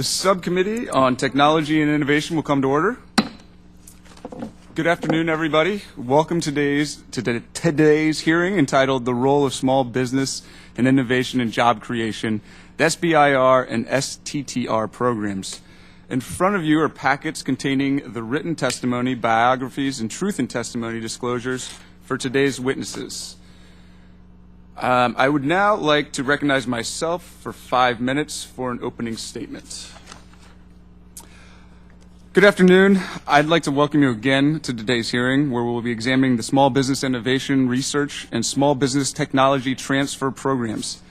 The Subcommittee on Technology and Innovation will come to order. Good afternoon, everybody. Welcome to today's hearing entitled The Role of Small Business and Innovation in Job Creation, the SBIR and STTR programs. In front of you are packets containing the written testimony, biographies, and truth in testimony disclosures for today's witnesses. I would now like to recognize myself for 5 minutes for an opening statement. Good afternoon. I'd like to welcome you again to today's hearing, where we'll be examining the Small Business Innovation Research and Small Business Technology Transfer Programs.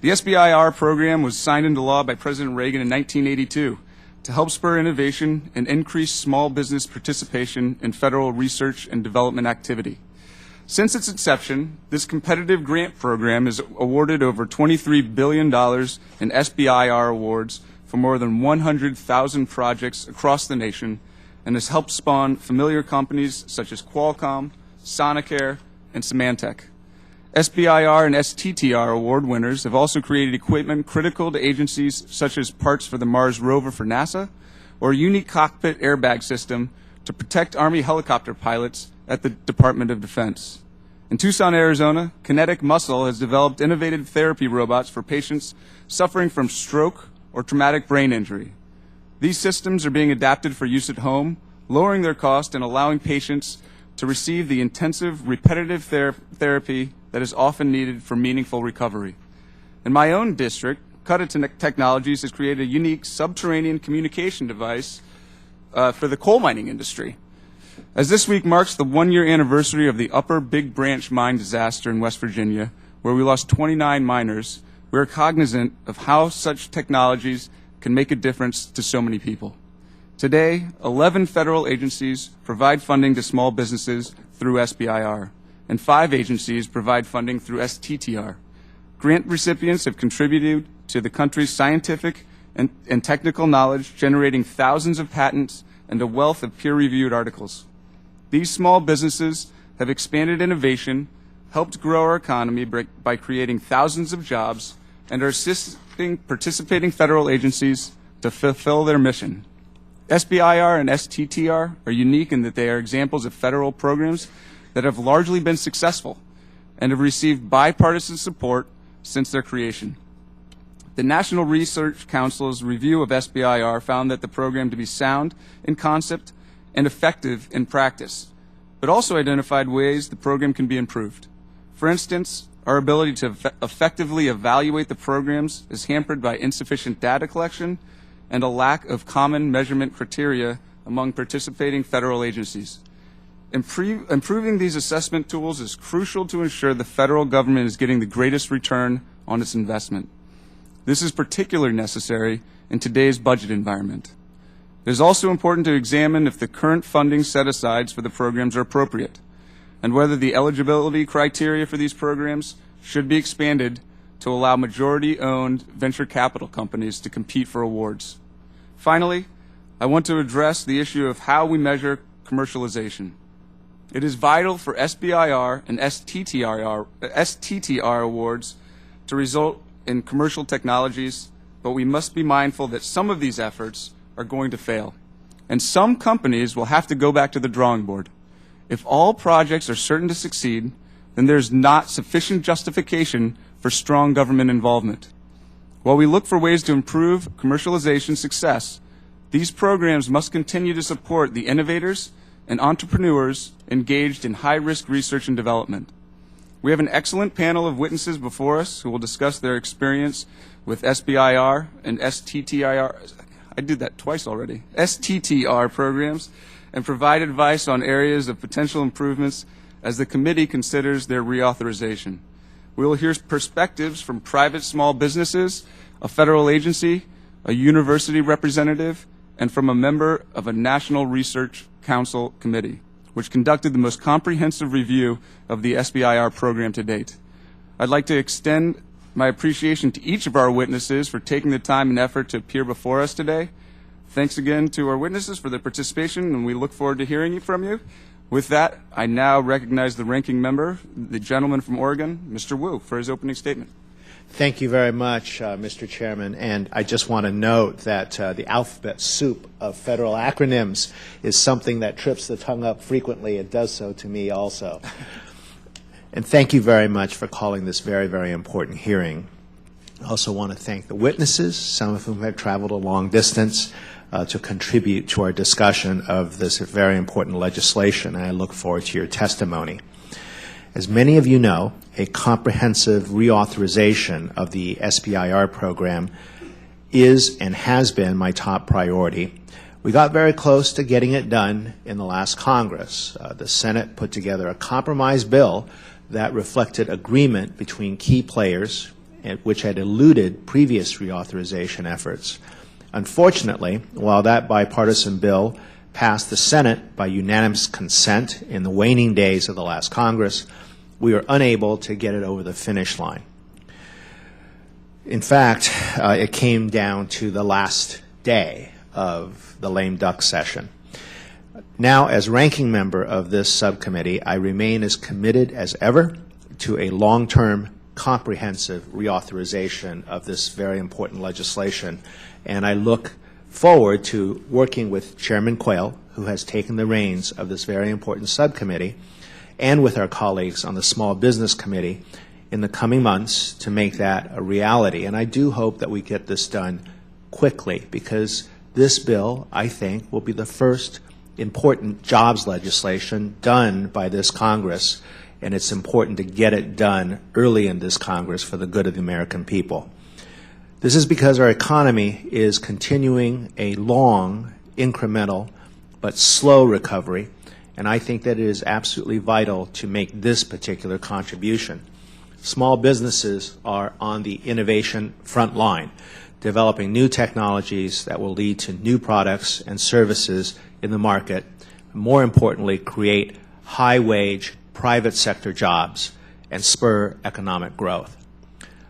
The SBIR program was signed into law by President Reagan in 1982 to help spur innovation and increase small business participation in federal research and development activity. Since its inception, this competitive grant program has awarded over $23 billion in SBIR awards for more than 100,000 projects across the nation and has helped spawn familiar companies such as Qualcomm, Sonicare, and Symantec. SBIR and STTR award winners have also created equipment critical to agencies such as parts for the Mars rover for NASA or a unique cockpit airbag system to protect Army helicopter pilots at the Department of Defense. In Tucson, Arizona, Kinetic Muscle has developed innovative therapy robots for patients suffering from stroke or traumatic brain injury. These systems are being adapted for use at home, lowering their cost and allowing patients to receive the intensive, repetitive therapy that is often needed for meaningful recovery. In my own district, Kutta Technologies has created a unique subterranean communication device for the coal mining industry. As this week marks the 1-year anniversary of the Upper Big Branch mine disaster in West Virginia, where we lost 29 miners, we are cognizant of how such technologies can make a difference to so many people. Today, 11 federal agencies provide funding to small businesses through SBIR, and 5 agencies provide funding through STTR. Grant recipients have contributed to the country's scientific and technical knowledge, generating thousands of patents and a wealth of peer-reviewed articles. These small businesses have expanded innovation, helped grow our economy by creating thousands of jobs, and are assisting participating federal agencies to fulfill their mission. SBIR and STTR are unique in that they are examples of federal programs that have largely been successful and have received bipartisan support since their creation. The National Research Council's review of SBIR found that the program to be sound in concept and effective in practice, but also identified ways the program can be improved. For instance, our ability to effectively evaluate the programs is hampered by insufficient data collection and a lack of common measurement criteria among participating federal agencies. Improving these assessment tools is crucial to ensure the federal government is getting the greatest return on its investment. This is particularly necessary in today's budget environment. It is also important to examine if the current funding set-asides for the programs are appropriate, and whether the eligibility criteria for these programs should be expanded to allow majority-owned venture capital companies to compete for awards. Finally, I want to address the issue of how we measure commercialization. It is vital for SBIR and STTR awards to result in commercial technologies, but we must be mindful that some of these efforts are going to fail, and some companies will have to go back to the drawing board. If all projects are certain to succeed, then there's not sufficient justification for strong government involvement. While we look for ways to improve commercialization success, these programs must continue to support the innovators and entrepreneurs engaged in high-risk research and development. We have an excellent panel of witnesses before us who will discuss their experience with SBIR and STTR. I did that twice already. STTR programs, and provide advice on areas of potential improvements as the committee considers their reauthorization. We will hear perspectives from private small businesses, a federal agency, a university representative, and from a member of a National Research Council committee, which conducted the most comprehensive review of the SBIR program to date. I'd like to extend my appreciation to each of our witnesses for taking the time and effort to appear before us today. Thanks again to our witnesses for their participation, and we look forward to hearing from you. With that, I now recognize the ranking member, the gentleman from Oregon, Mr. Wu, for his opening statement. Thank you very much, Mr. Chairman. And I just want to note that the alphabet soup of federal acronyms is something that trips the tongue up frequently. It does so to me also. And thank you very much for calling this very, very important hearing. I also want to thank the witnesses, some of whom have traveled a long distance to contribute to our discussion of this very important legislation. And I look forward to your testimony. As many of you know, a comprehensive reauthorization of the SBIR program is and has been my top priority. We got very close to getting it done in the last Congress. The Senate put together a compromise bill that reflected agreement between key players, which had eluded previous reauthorization efforts. Unfortunately, while that bipartisan bill passed the Senate by unanimous consent in the waning days of the last Congress, we were unable to get it over the finish line. In fact, it came down to the last day of the lame duck session. Now, as ranking member of this subcommittee, I remain as committed as ever to a long-term, comprehensive reauthorization of this very important legislation, and I look forward to working with Chairman Quayle, who has taken the reins of this very important subcommittee, and with our colleagues on the Small Business Committee in the coming months to make that a reality. And I do hope that we get this done quickly, because this bill, I think, will be the first important jobs legislation done by this Congress, and it's important to get it done early in this Congress for the good of the American people. This is because our economy is continuing a long, incremental, but slow recovery, and I think that it is absolutely vital to make this particular contribution. Small businesses are on the innovation front line, developing new technologies that will lead to new products and services in the market, more importantly, create high-wage private sector jobs and spur economic growth.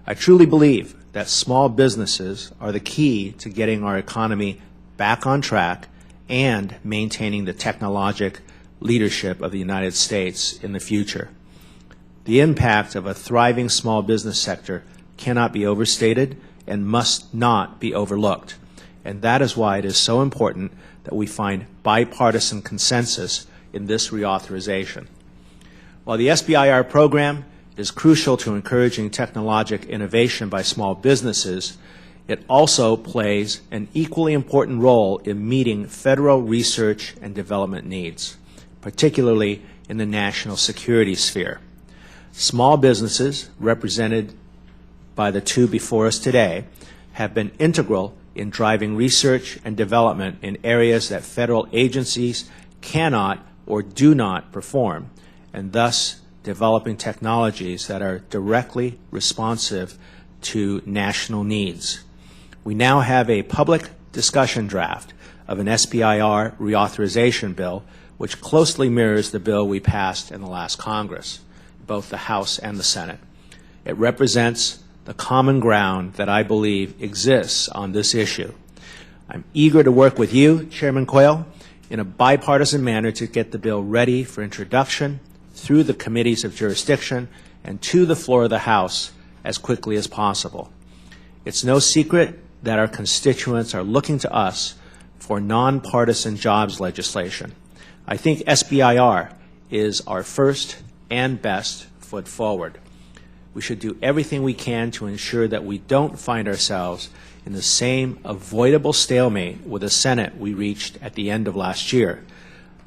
I truly believe that small businesses are the key to getting our economy back on track and maintaining the technologic leadership of the United States in the future. The impact of a thriving small business sector cannot be overstated and must not be overlooked. And that is why it is so important that we find bipartisan consensus in this reauthorization. While the SBIR program is crucial to encouraging technological innovation by small businesses, it also plays an equally important role in meeting federal research and development needs, particularly in the national security sphere. Small businesses, represented by the two before us today, have been integral in driving research and development in areas that federal agencies cannot or do not perform, and thus developing technologies that are directly responsive to national needs. We now have a public discussion draft of an SBIR reauthorization bill which closely mirrors the bill we passed in the last Congress, both the House and the Senate. It represents the common ground that I believe exists on this issue. I'm eager to work with you, Chairman Quayle, in a bipartisan manner to get the bill ready for introduction through the committees of jurisdiction and to the floor of the House as quickly as possible. It's no secret that our constituents are looking to us for nonpartisan jobs legislation. I think SBIR is our first and best foot forward. We should do everything we can to ensure that we don't find ourselves in the same avoidable stalemate with the Senate we reached at the end of last year.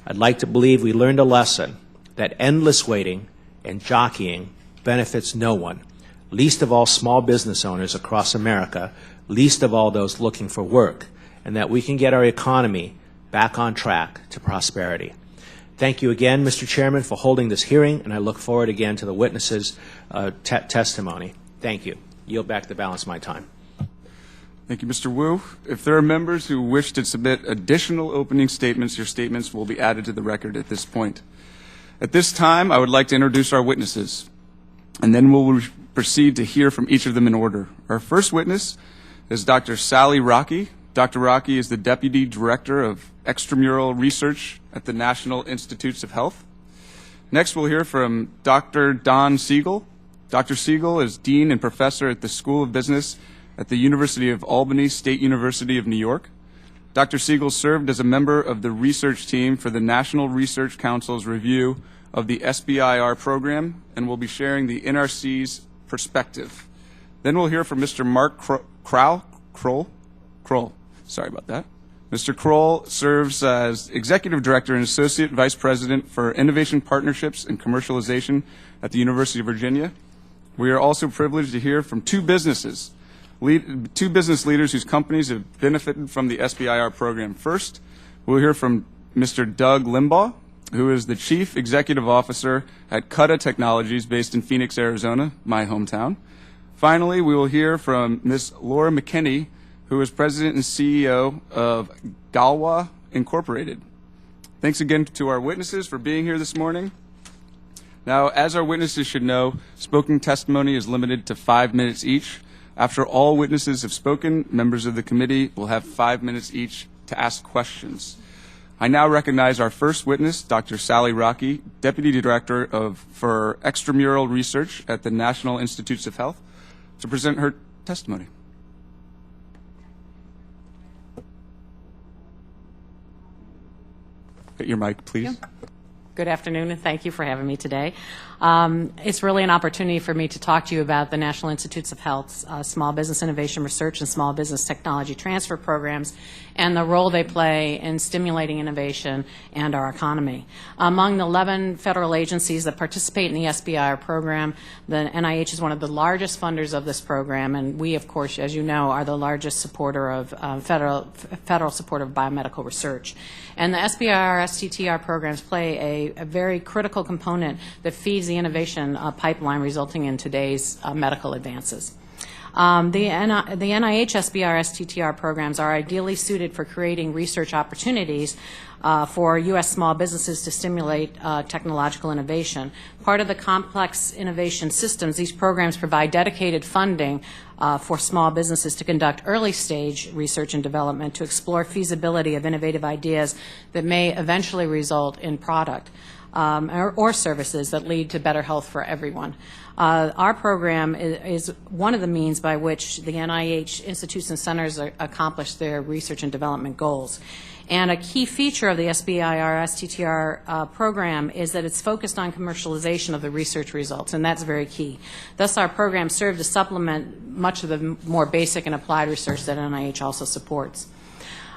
I'd like to believe we learned a lesson that endless waiting and jockeying benefits no one, least of all small business owners across America, least of all those looking for work, and that we can get our economy back on track to prosperity. Thank you again, Mr. Chairman, for holding this hearing, and I look forward again to the witnesses' testimony. Thank you. Yield back the balance of my time. Thank you, Mr. Wu. If there are members who wish to submit additional opening statements, your statements will be added to the record at this point. At this time, I would like to introduce our witnesses, and then we'll proceed to hear from each of them in order. Our first witness is Dr. Sally Rockey. Dr. Rockey is the Deputy Director of Extramural Research at the National Institutes of Health. Next, we'll hear from Dr. Don Siegel. Dr. Siegel is Dean and Professor at the School of Business at the University of Albany, State University of New York. Dr. Siegel served as a member of the research team for the National Research Council's review of the SBIR program and will be sharing the NRC's perspective. Then we'll hear from Mr. Mark Crowell. Sorry about that. Mr. Crowell serves as Executive Director and Associate Vice President for Innovation Partnerships and Commercialization at the University of Virginia. We are also privileged to hear from two business leaders whose companies have benefited from the SBIR program. First, we'll hear from Mr. Doug Limbaugh, who is the Chief Executive Officer at Kutta Technologies based in Phoenix, Arizona, my hometown. Finally, we will hear from Ms. Laura McKinney, who is President and CEO of Galois Incorporated. Thanks again to our witnesses for being here this morning. Now, as our witnesses should know, spoken testimony is limited to 5 minutes each. After all witnesses have spoken, members of the committee will have 5 minutes each to ask questions. I now recognize our first witness, Dr. Sally Rockey, Deputy Director for Extramural Research at the National Institutes of Health, to present her testimony. Get your mic, please. Good afternoon, and thank you for having me today. It's really an opportunity for me to talk to you about the National Institutes of Health's Small Business Innovation Research and Small Business Technology Transfer programs and the role they play in stimulating innovation and our economy. Among the 11 federal agencies that participate in the SBIR program, the NIH is one of the largest funders of this program, and we, of course, as you know, are the largest supporter of federal support of biomedical research. And the SBIR, STTR programs play a very critical component that feeds the innovation pipeline resulting in today's medical advances. The NIH SBIR STTR programs are ideally suited for creating research opportunities for U.S. small businesses to stimulate technological innovation. Part of the complex innovation systems, these programs provide dedicated funding for small businesses to conduct early-stage research and development to explore feasibility of innovative ideas that may eventually result in product or services that lead to better health for everyone. Our program is one of the means by which the NIH institutes and centers accomplish their research and development goals. And a key feature of the SBIR STTR program is that it's focused on commercialization of the research results, and that's very key. Thus, our programs serve to supplement much of the more basic and applied research that NIH also supports.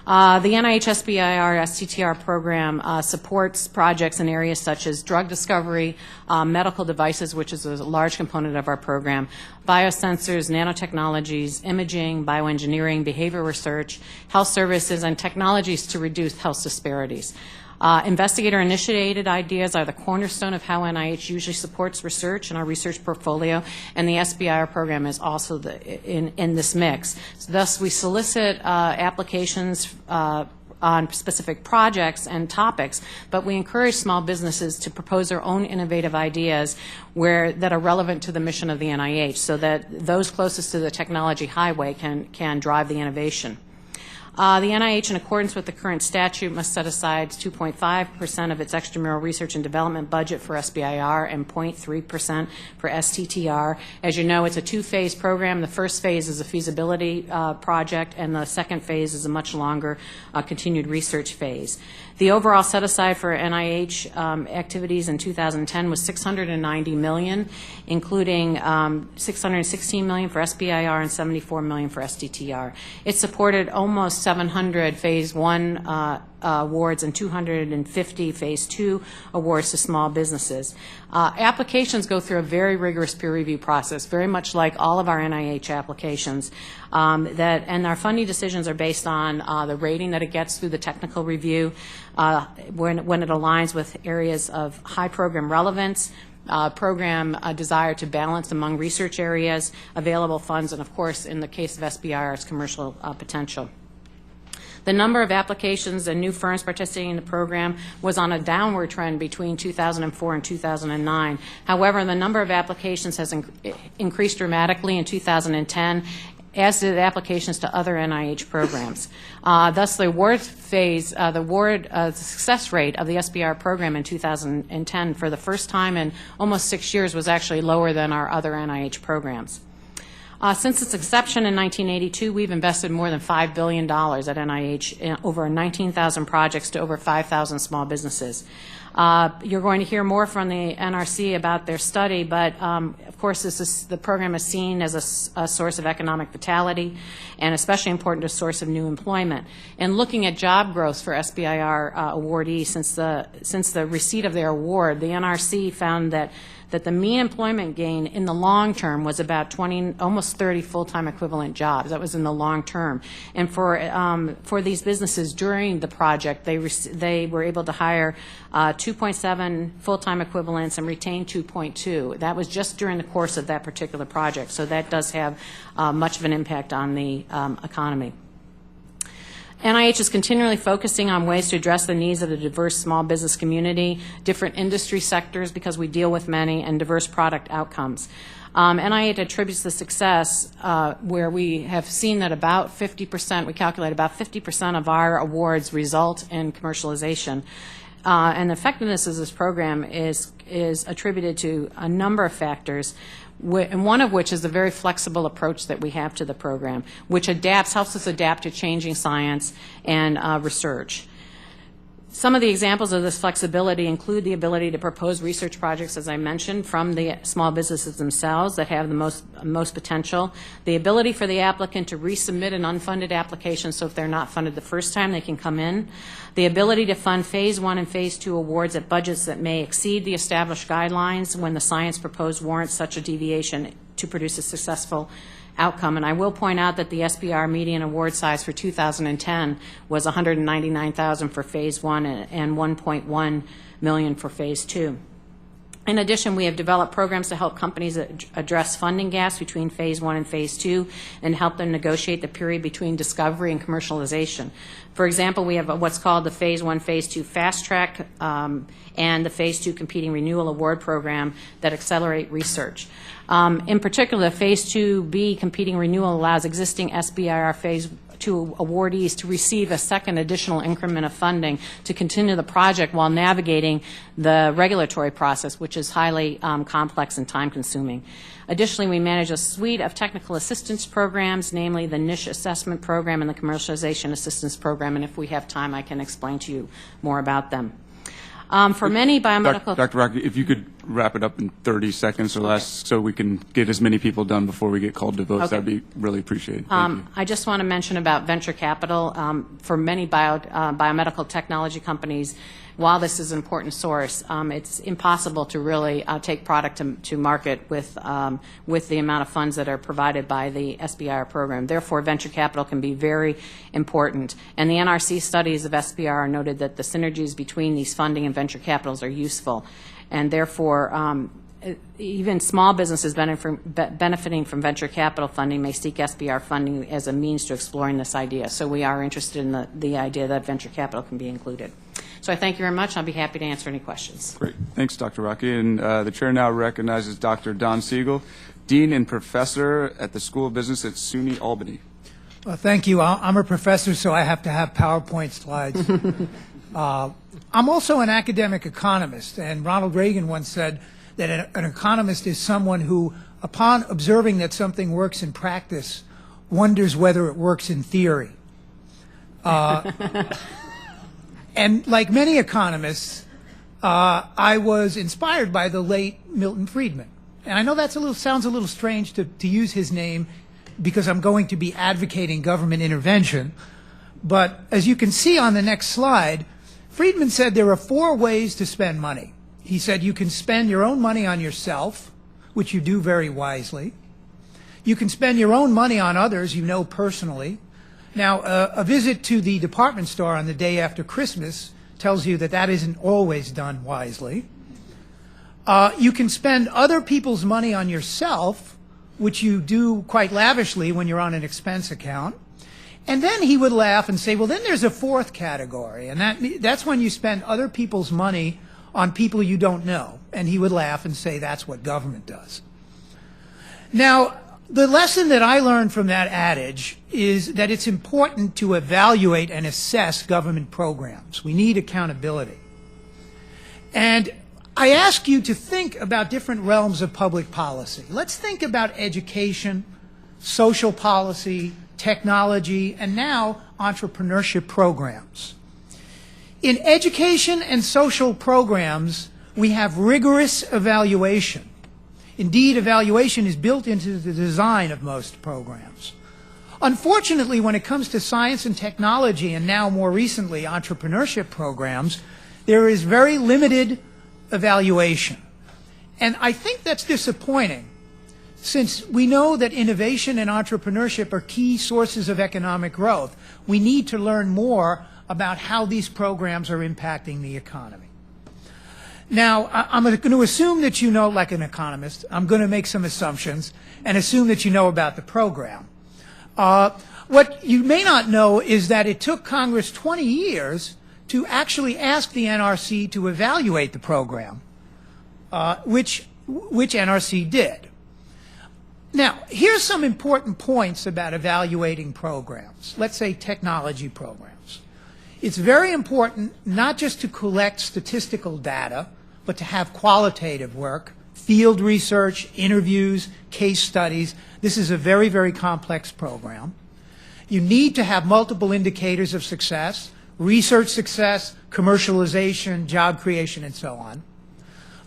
The NIH SBIR STTR program supports projects in areas such as drug discovery, medical devices, which is a large component of our program, biosensors, nanotechnologies, imaging, bioengineering, behavioral research, health services, and technologies to reduce health disparities. Investigator-initiated ideas are the cornerstone of how NIH usually supports research in our research portfolio, and the SBIR program is also in this mix. So thus, we solicit applications on specific projects and topics, but we encourage small businesses to propose their own innovative ideas that are relevant to the mission of the NIH, so that those closest to the technology highway can drive the innovation. The NIH, in accordance with the current statute, must set aside 2.5% of its extramural research and development budget for SBIR and 0.3% for STTR. As you know, it's a two-phase program. The first phase is a feasibility project, and the second phase is a much longer continued research phase. The overall set-aside for NIH activities in 2010 was $690 million, including $616 million for SBIR and $74 million for STTR. It supported almost 700 Phase 1 awards and 250 Phase 2 awards to small businesses. Applications go through a very rigorous peer review process, very much like all of our NIH applications, and our funding decisions are based on the rating that it gets through the technical review, when it aligns with areas of high program relevance, program desire to balance among research areas, available funds, and of course, in the case of SBIR, its commercial potential. The number of applications and new firms participating in the program was on a downward trend between 2004 and 2009. However, the number of applications has increased dramatically in 2010, as did applications to other NIH programs. Thus, the award phase, the success rate of the SBIR program in 2010 for the first time in almost 6 years was actually lower than our other NIH programs. Since its inception in 1982, we've invested more than $5 billion at NIH in over 19,000 projects to over 5,000 small businesses. You're going to hear more from the NRC about their study, but of course the program is seen as a source of economic vitality and especially important as a source of new employment. And looking at job growth for SBIR awardees since the receipt of their award, the NRC found that the mean employment gain in the long term was about almost 30 full-time equivalent jobs. That was in the long term. And for these businesses during the project, they were able to hire 2.7 full-time equivalents and retain 2.2. That was just during the course of that particular project. So that does have much of an impact on the economy. NIH is continually focusing on ways to address the needs of the diverse small business community, different industry sectors, because we deal with many, and diverse product outcomes. NIH attributes the success where we have seen that about 50%, we calculate about 50% of our awards result in commercialization. And the effectiveness of this program is attributed to a number of factors, and one of which is the very flexible approach that we have to the program, which helps us adapt to changing science and research. Some of the examples of this flexibility include the ability to propose research projects, as I mentioned, from the small businesses themselves that have the most potential, the ability for the applicant to resubmit an unfunded application, so if they're not funded the first time, they can come in, the ability to fund Phase 1 and Phase 2 awards at budgets that may exceed the established guidelines when the science proposed warrants such a deviation to produce a successful outcome. And I will point out that the SBIR median award size for 2010 was $199,000 for Phase 1 and $1.1 million for Phase 2. In addition, we have developed programs to help companies address funding gaps between Phase 1 and Phase 2 and help them negotiate the period between discovery and commercialization. For example, we have what's called the Phase 1, Phase 2 Fast Track and the Phase 2 Competing Renewal Award Program that accelerate research. In particular, the Phase 2B Competing Renewal allows existing SBIR Phase 2 awardees to receive a second additional increment of funding to continue the project while navigating the regulatory process, which is highly complex and time-consuming. Additionally, we manage a suite of technical assistance programs, namely the Niche Assessment Program and the Commercialization Assistance Program, and if we have time, I can explain to you more about them. For many biomedical... Dr. Rockey, if you could wrap it up in 30 seconds or less so we can get as many people done before we get called to votes, that would be really appreciated. Thank you. I just want to mention about venture capital. For many biomedical technology companies, while this is an important source, it's impossible to really take product to market with the amount of funds that are provided by the SBIR program. Therefore, venture capital can be very important. And the NRC studies of SBIR noted that the synergies between these funding and venture capitals are useful. And therefore, even small businesses benefiting from venture capital funding may seek SBIR funding as a means to exploring this idea. So we are interested in the idea that venture capital can be included. So I thank you very much. I'll be happy to answer any questions. Great. Thanks, Dr. Rockey. And the chair now recognizes Dr. Don Siegel, Dean and Professor at the School of Business at SUNY Albany. Well, thank you. I'm a professor, so I have to have PowerPoint slides. I'm also an academic economist, and Ronald Reagan once said that an economist is someone who, upon observing that something works in practice, wonders whether it works in theory. And like many economists, I was inspired by the late Milton Friedman. And I know that sounds a little strange to use his name because I'm going to be advocating government intervention. But as you can see on the next slide, Friedman said there are 4 ways to spend money. He said you can spend your own money on yourself, which you do very wisely. You can spend your own money on others you know personally. Now, a visit to the department store on the day after Christmas tells you that that isn't always done wisely. You can spend other people's money on yourself, which you do quite lavishly when you're on an expense account. And then he would laugh and say, well, then there's a 4th category, and that's when you spend other people's money on people you don't know. And he would laugh and say that's what government does. Now, The lesson that I learned from that adage is that it's important to evaluate and assess government programs. We need accountability. And I ask you to think about different realms of public policy. Let's think about education, social policy, technology, and now entrepreneurship programs. In education and social programs, we have rigorous evaluation. Indeed, evaluation is built into the design of most programs. Unfortunately, when it comes to science and technology, and now more recently entrepreneurship programs, there is very limited evaluation. And I think that's disappointing, since we know that innovation and entrepreneurship are key sources of economic growth. We need to learn more about how these programs are impacting the economy. Now, I'm going to assume that you know, like an economist, I'm going to make some assumptions and assume that you know about the program. What you may not know is that it took Congress 20 years to actually ask the NRC to evaluate the program, which NRC did. Now, here's some important points about evaluating programs, let's say technology programs. It's very important not just to collect statistical data, but to have qualitative work, field research, interviews, case studies. This is a very, very complex program. You need to have multiple indicators of success, research success, commercialization, job creation, and so on.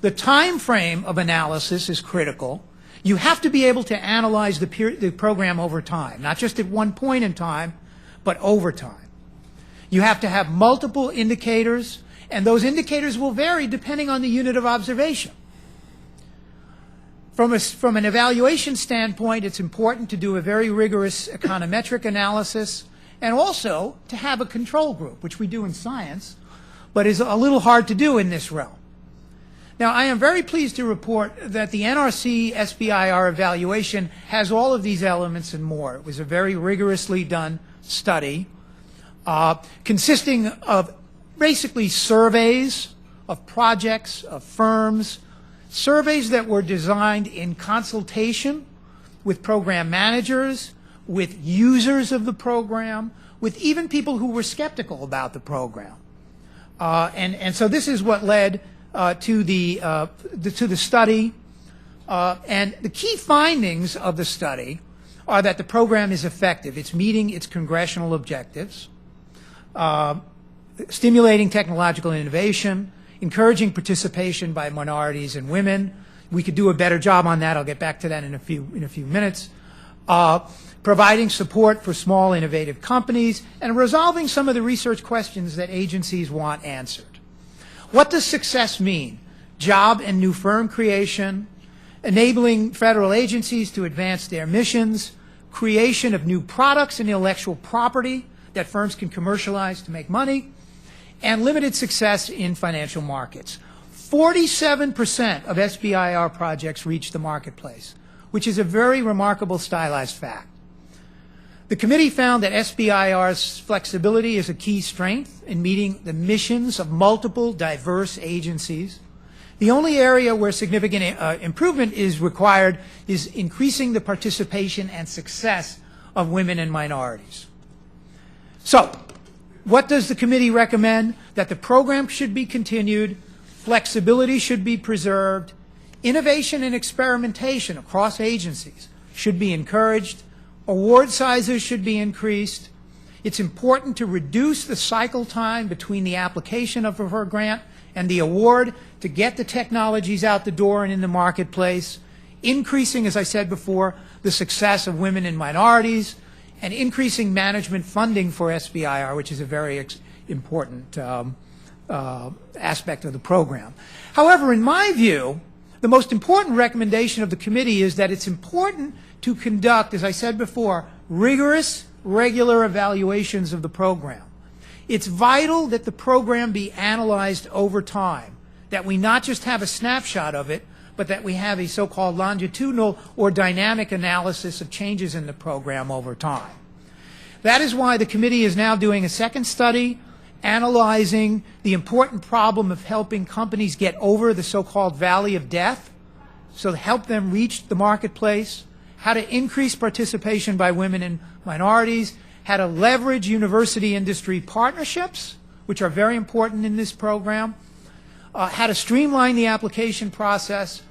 The time frame of analysis is critical. You have to be able to analyze the program over time, not just at one point in time, but over time. You have to have multiple indicators, and those indicators will vary depending on the unit of observation. From an evaluation standpoint, it's important to do a very rigorous econometric analysis, and also to have a control group, which we do in science, but is a little hard to do in this realm. Now, I am very pleased to report that the NRC SBIR evaluation has all of these elements and more. It was a very rigorously done study consisting of basically surveys of projects, of firms, surveys that were designed in consultation with program managers, with users of the program, with even people who were skeptical about the program. And so this is what led to the study. And the key findings of the study are that the program is effective. It's meeting its congressional objectives, stimulating technological innovation, encouraging participation by minorities and women. We could do a better job on that. I'll get back to that in a few minutes. Providing support for small innovative companies, and resolving some of the research questions that agencies want answered. What does success mean? Job and new firm creation, enabling federal agencies to advance their missions, creation of new products and intellectual property that firms can commercialize to make money, and limited success in financial markets. 47% of SBIR projects reach the marketplace, which is a very remarkable stylized fact. The committee found that SBIR's flexibility is a key strength in meeting the missions of multiple diverse agencies. The only area where significant improvement is required is increasing the participation and success of women and minorities. So, what does the committee recommend? That the program should be continued, flexibility should be preserved, innovation and experimentation across agencies should be encouraged, award sizes should be increased. It's important to reduce the cycle time between the application of a grant and the award to get the technologies out the door and in the marketplace, increasing, as I said before, the success of women and minorities, and increasing management funding for SBIR, which is a very important aspect of the program. However, in my view, the most important recommendation of the committee is that it's important to conduct, as I said before, rigorous, regular evaluations of the program. It's vital that the program be analyzed over time, that we not just have a snapshot of it, but that we have a so-called longitudinal or dynamic analysis of changes in the program over time. That is why the committee is now doing a second study analyzing the important problem of helping companies get over the so-called valley of death, so help them reach the marketplace, how to increase participation by women and minorities, how to leverage university-industry partnerships, which are very important in this program, how to streamline the application process,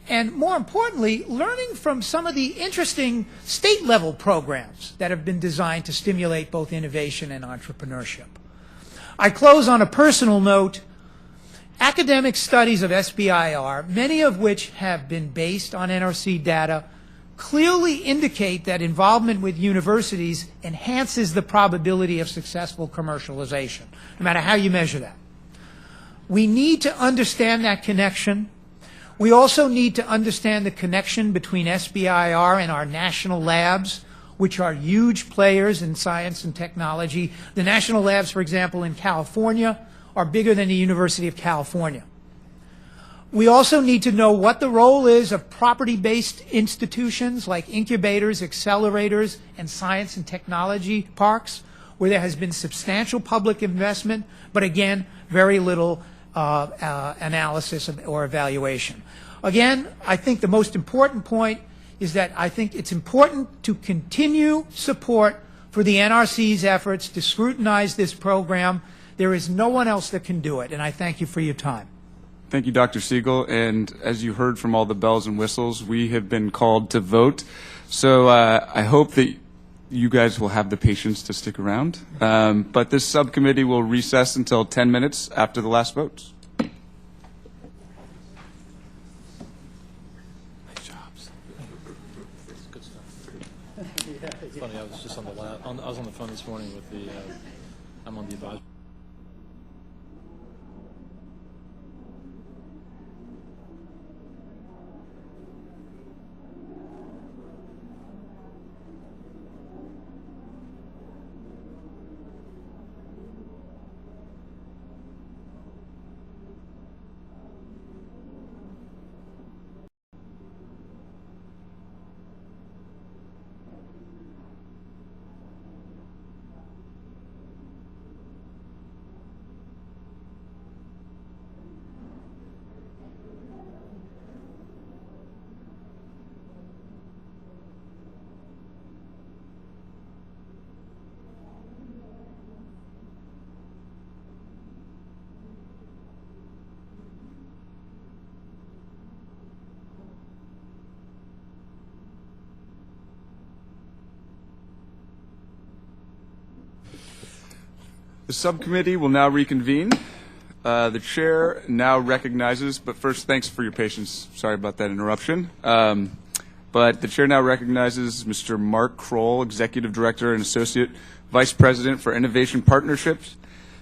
and more importantly, learning from some of the interesting state-level programs that have been designed to stimulate both innovation and entrepreneurship. I close on a personal note. Academic studies of SBIR, many of which have been based on NRC data, clearly indicate that involvement with universities enhances the probability of successful commercialization, no matter how you measure that. We need to understand that connection. We also need to understand the connection between SBIR and our national labs, which are huge players in science and technology. The national labs, for example, in California, are bigger than the University of California. We also need to know what the role is of property-based institutions like incubators, accelerators, and science and technology parks, where there has been substantial public investment, but again, very little analysis or evaluation. Again, I think the most important point is that I think it's important to continue support for the NRC's efforts to scrutinize this program. There is no one else that can do it, and I thank you for your time. Thank you, Dr. Siegel. And as you heard from all the bells and whistles, we have been called to vote. So I hope that you guys will have the patience to stick around. But this subcommittee will recess until 10 minutes after the last votes. Nice jobs. Good stuff. It's funny, I was just on the I was on the phone this morning with the I'm on the advisory. The subcommittee will now reconvene. The chair now recognizes, but first, thanks for your patience. Sorry about that interruption. But the chair now recognizes Mr. Mark Crowell, Executive Director and Associate Vice President for Innovation Partnerships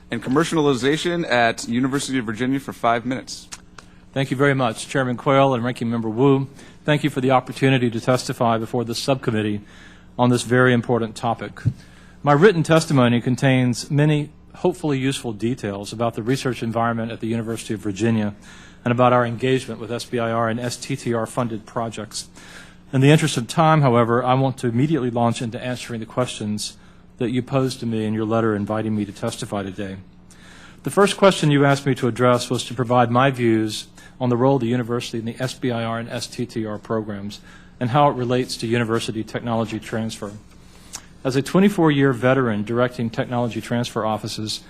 and Commercialization at University of Virginia for 5 minutes. Thank you very much, Chairman Quayle and Ranking Member Wu. Thank you for the opportunity to testify before the subcommittee on this very important topic. My written testimony contains many hopefully useful details about the research environment at the University of Virginia and about our engagement with SBIR and STTR funded projects. In the interest of time, however, I want to immediately launch into answering the questions that you posed to me in your letter inviting me to testify today. The first question you asked me to address was to provide my views on the role of the university in the SBIR and STTR programs and how it relates to university technology transfer. As a 24-year veteran directing technology transfer offices,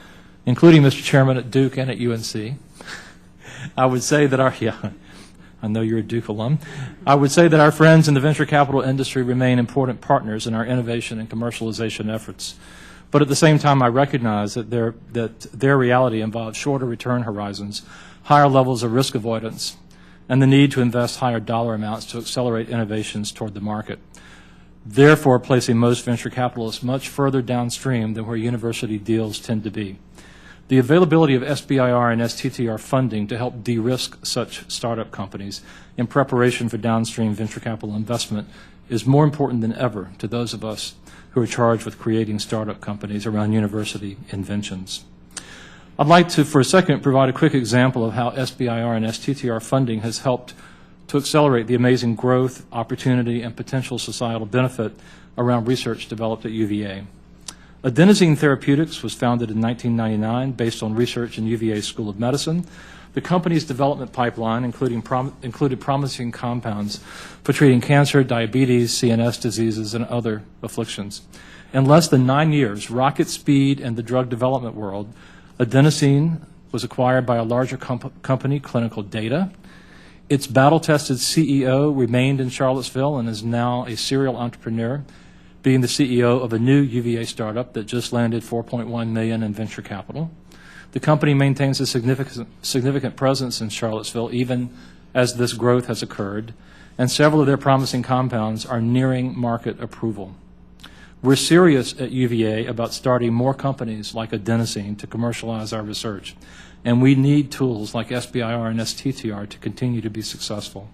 including Mr. Chairman at Duke and at UNC, I would say that I know you're a Duke alum. I would say that our friends in the venture capital industry remain important partners in our innovation and commercialization efforts. But at the same time, I recognize that their reality involves shorter return horizons, higher levels of risk avoidance, and the need to invest higher dollar amounts to accelerate innovations toward the market, therefore placing most venture capitalists much further downstream than where university deals tend to be. The availability of SBIR and STTR funding to help de-risk such startup companies in preparation for downstream venture capital investment is more important than ever to those of us who are charged with creating startup companies around university inventions. I'd like to, for a second, provide a quick example of how SBIR and STTR funding has helped to accelerate the amazing growth, opportunity, and potential societal benefit around research developed at UVA. Adenosine Therapeutics was founded in 1999 based on research in UVA School of Medicine. The company's development pipeline included promising compounds for treating cancer, diabetes, CNS diseases, and other afflictions. In less than 9 years, rocket speed in the drug development world, adenosine was acquired by a larger company, Clinical Data. Its battle-tested CEO remained in Charlottesville and is now a serial entrepreneur, being the CEO of a new UVA startup that just landed $4.1 million in venture capital. The company maintains a significant presence in Charlottesville even as this growth has occurred, and several of their promising compounds are nearing market approval. We're serious at UVA about starting more companies like adenosine to commercialize our research, and we need tools like SBIR and STTR to continue to be successful.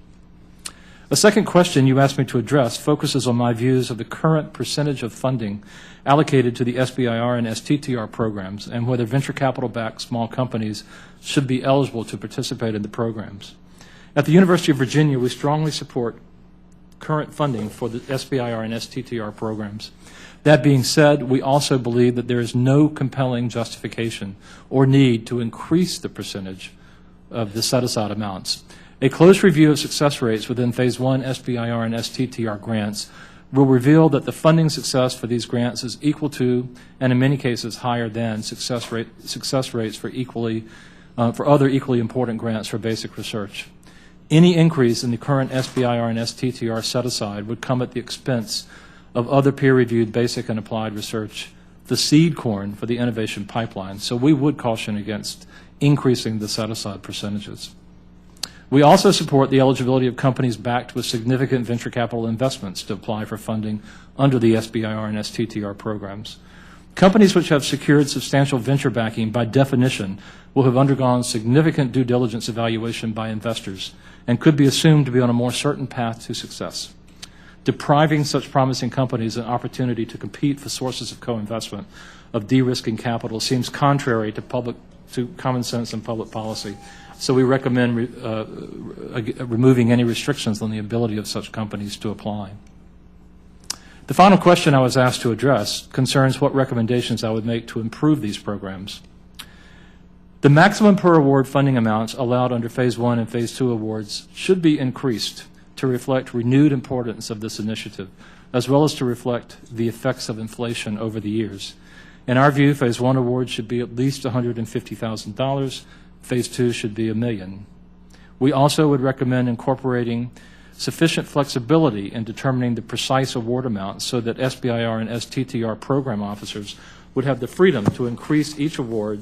A second question you asked me to address focuses on my views of the current percentage of funding allocated to the SBIR and STTR programs and whether venture capital-backed small companies should be eligible to participate in the programs. At the University of Virginia, we strongly support current funding for the SBIR and STTR programs. That being said, we also believe that there is no compelling justification or need to increase the percentage of the set-aside amounts. A close review of success rates within Phase 1 SBIR and STTR grants will reveal that the funding success for these grants is equal to, and in many cases higher than, success rates for other equally important grants for basic research. Any increase in the current SBIR and STTR set-aside would come at the expense of other peer-reviewed basic and applied research, the seed corn for the innovation pipeline, so we would caution against increasing the set-aside percentages. We also support the eligibility of companies backed with significant venture capital investments to apply for funding under the SBIR and STTR programs. Companies which have secured substantial venture backing, by definition, will have undergone significant due diligence evaluation by investors and could be assumed to be on a more certain path to success. Depriving such promising companies an opportunity to compete for sources of co-investment of de-risking capital seems contrary to common sense and public policy. So we recommend removing any restrictions on the ability of such companies to apply. The final question I was asked to address concerns what recommendations I would make to improve these programs. The maximum per award funding amounts allowed under Phase 1 and Phase 2 awards should be increased to reflect renewed importance of this initiative, as well as to reflect the effects of inflation over the years. In our view, Phase 1 awards should be at least $150,000. Phase 2 should be $1 million. We also would recommend incorporating sufficient flexibility in determining the precise award amount so that SBIR and STTR program officers would have the freedom to increase each award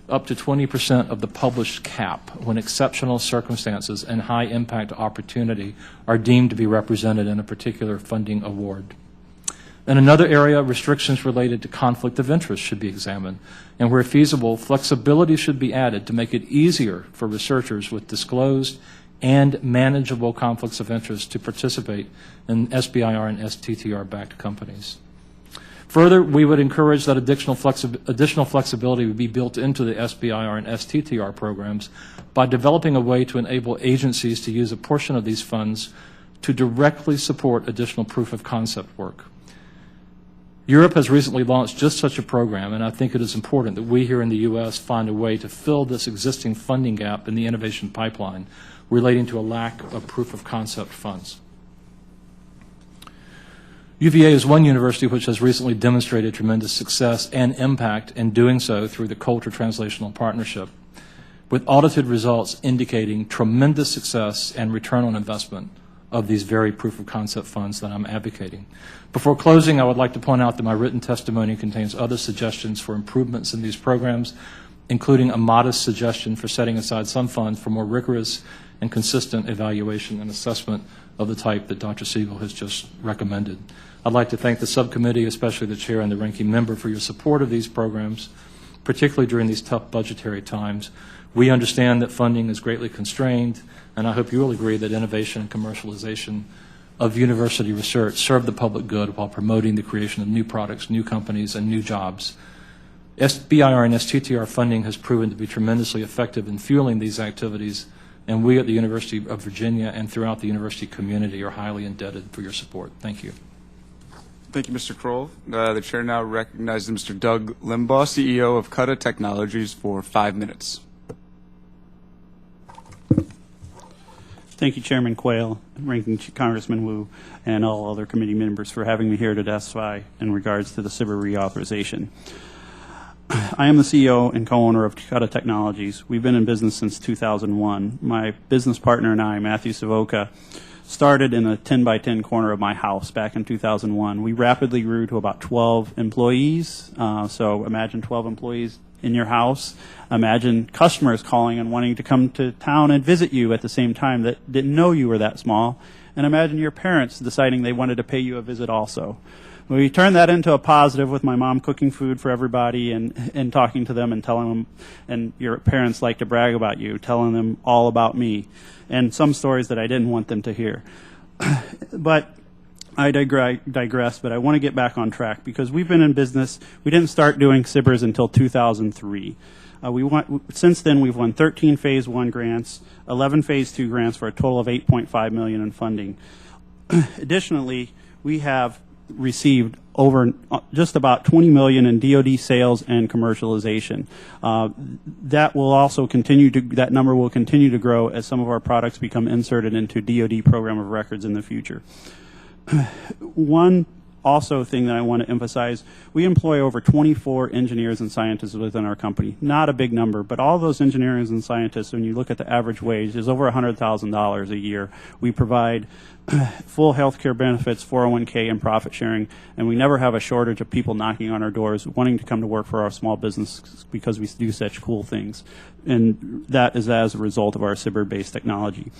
up to 20% of the published cap when exceptional circumstances and high impact opportunity are deemed to be represented in a particular funding award. In another area, restrictions related to conflict of interest should be examined, and where feasible, flexibility should be added to make it easier for researchers with disclosed and manageable conflicts of interest to participate in SBIR and STTR-backed companies. Further, we would encourage that additional flexibility would be built into the SBIR and STTR programs by developing a way to enable agencies to use a portion of these funds to directly support additional proof of concept work. Europe has recently launched just such a program, and I think it is important that we here in the U.S. find a way to fill this existing funding gap in the innovation pipeline relating to a lack of proof of concept funds. UVA is one university which has recently demonstrated tremendous success and impact in doing so through the Coulter Translational Partnership, with audited results indicating tremendous success and return on investment of these very proof of concept funds that I'm advocating. Before closing, I would like to point out that my written testimony contains other suggestions for improvements in these programs, including a modest suggestion for setting aside some funds for more rigorous and consistent evaluation and assessment of the type that Dr. Siegel has just recommended. I'd like to thank the subcommittee, especially the chair and the ranking member, for your support of these programs, particularly during these tough budgetary times. We understand that funding is greatly constrained, and I hope you will agree that innovation and commercialization of university research serve the public good while promoting the creation of new products, new companies, and new jobs. SBIR and STTR funding has proven to be tremendously effective in fueling these activities, and we at the University of Virginia and throughout the university community are highly indebted for your support. Thank you. Thank you, Mr. Crowell. The chair now recognizes Mr. Doug Limbaugh, CEO of Kutta Technologies, for 5 minutes. Thank you, Chairman Quayle, Ranking Congressman Wu, and all other committee members for having me here to testify in regards to the SBIR reauthorization. I am the CEO and co-owner of Kutta Technologies. We've been in business since 2001. My business partner and I, Matthew Savoca, started in a 10 by 10 corner of my house back in 2001. We rapidly grew to about 12 employees. So imagine 12 employees in your house. Imagine customers calling and wanting to come to town and visit you at the same time that didn't know you were that small. And imagine your parents deciding they wanted to pay you a visit also. We turned that into a positive with my mom cooking food for everybody and talking to them and telling them, and your parents like to brag about you, telling them all about me and some stories that I didn't want them to hear. But I digress, but I want to get back on track because we've been in business. We didn't start doing SBIRs until 2003. Since then, we've won 13 Phase 1 grants, 11 Phase 2 grants for a total of $8.5 million in funding. Additionally, we have received over just about $20 million in DoD sales and commercialization. That will also continue to, that number will continue to grow as some of our products become inserted into DoD program of records in the future. One also thing that I want to emphasize, we employ over 24 engineers and scientists within our company. Not a big number, but all those engineers and scientists, when you look at the average wage, is over $100,000 a year. We provide full health care benefits, 401k, and profit sharing, and we never have a shortage of people knocking on our doors wanting to come to work for our small business because we do such cool things. And that is as a result of our SBIR-based technology.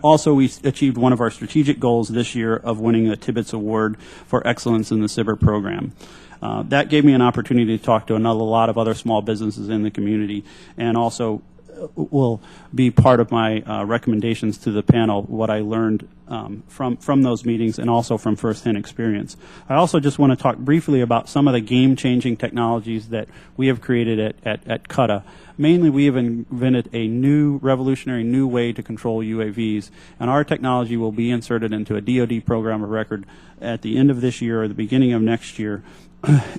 Also, we achieved one of our strategic goals this year of winning the Tibbetts Award for Excellence in the SBIR program. That gave me an opportunity to talk to a lot of other small businesses in the community, and also will be part of my recommendations to the panel, what I learned from those meetings and also from firsthand experience. I also just want to talk briefly about some of the game-changing technologies that we have created at Kutta. Mainly, we have invented a revolutionary new way to control UAVs, and our technology will be inserted into a DoD program of record at the end of this year or the beginning of next year,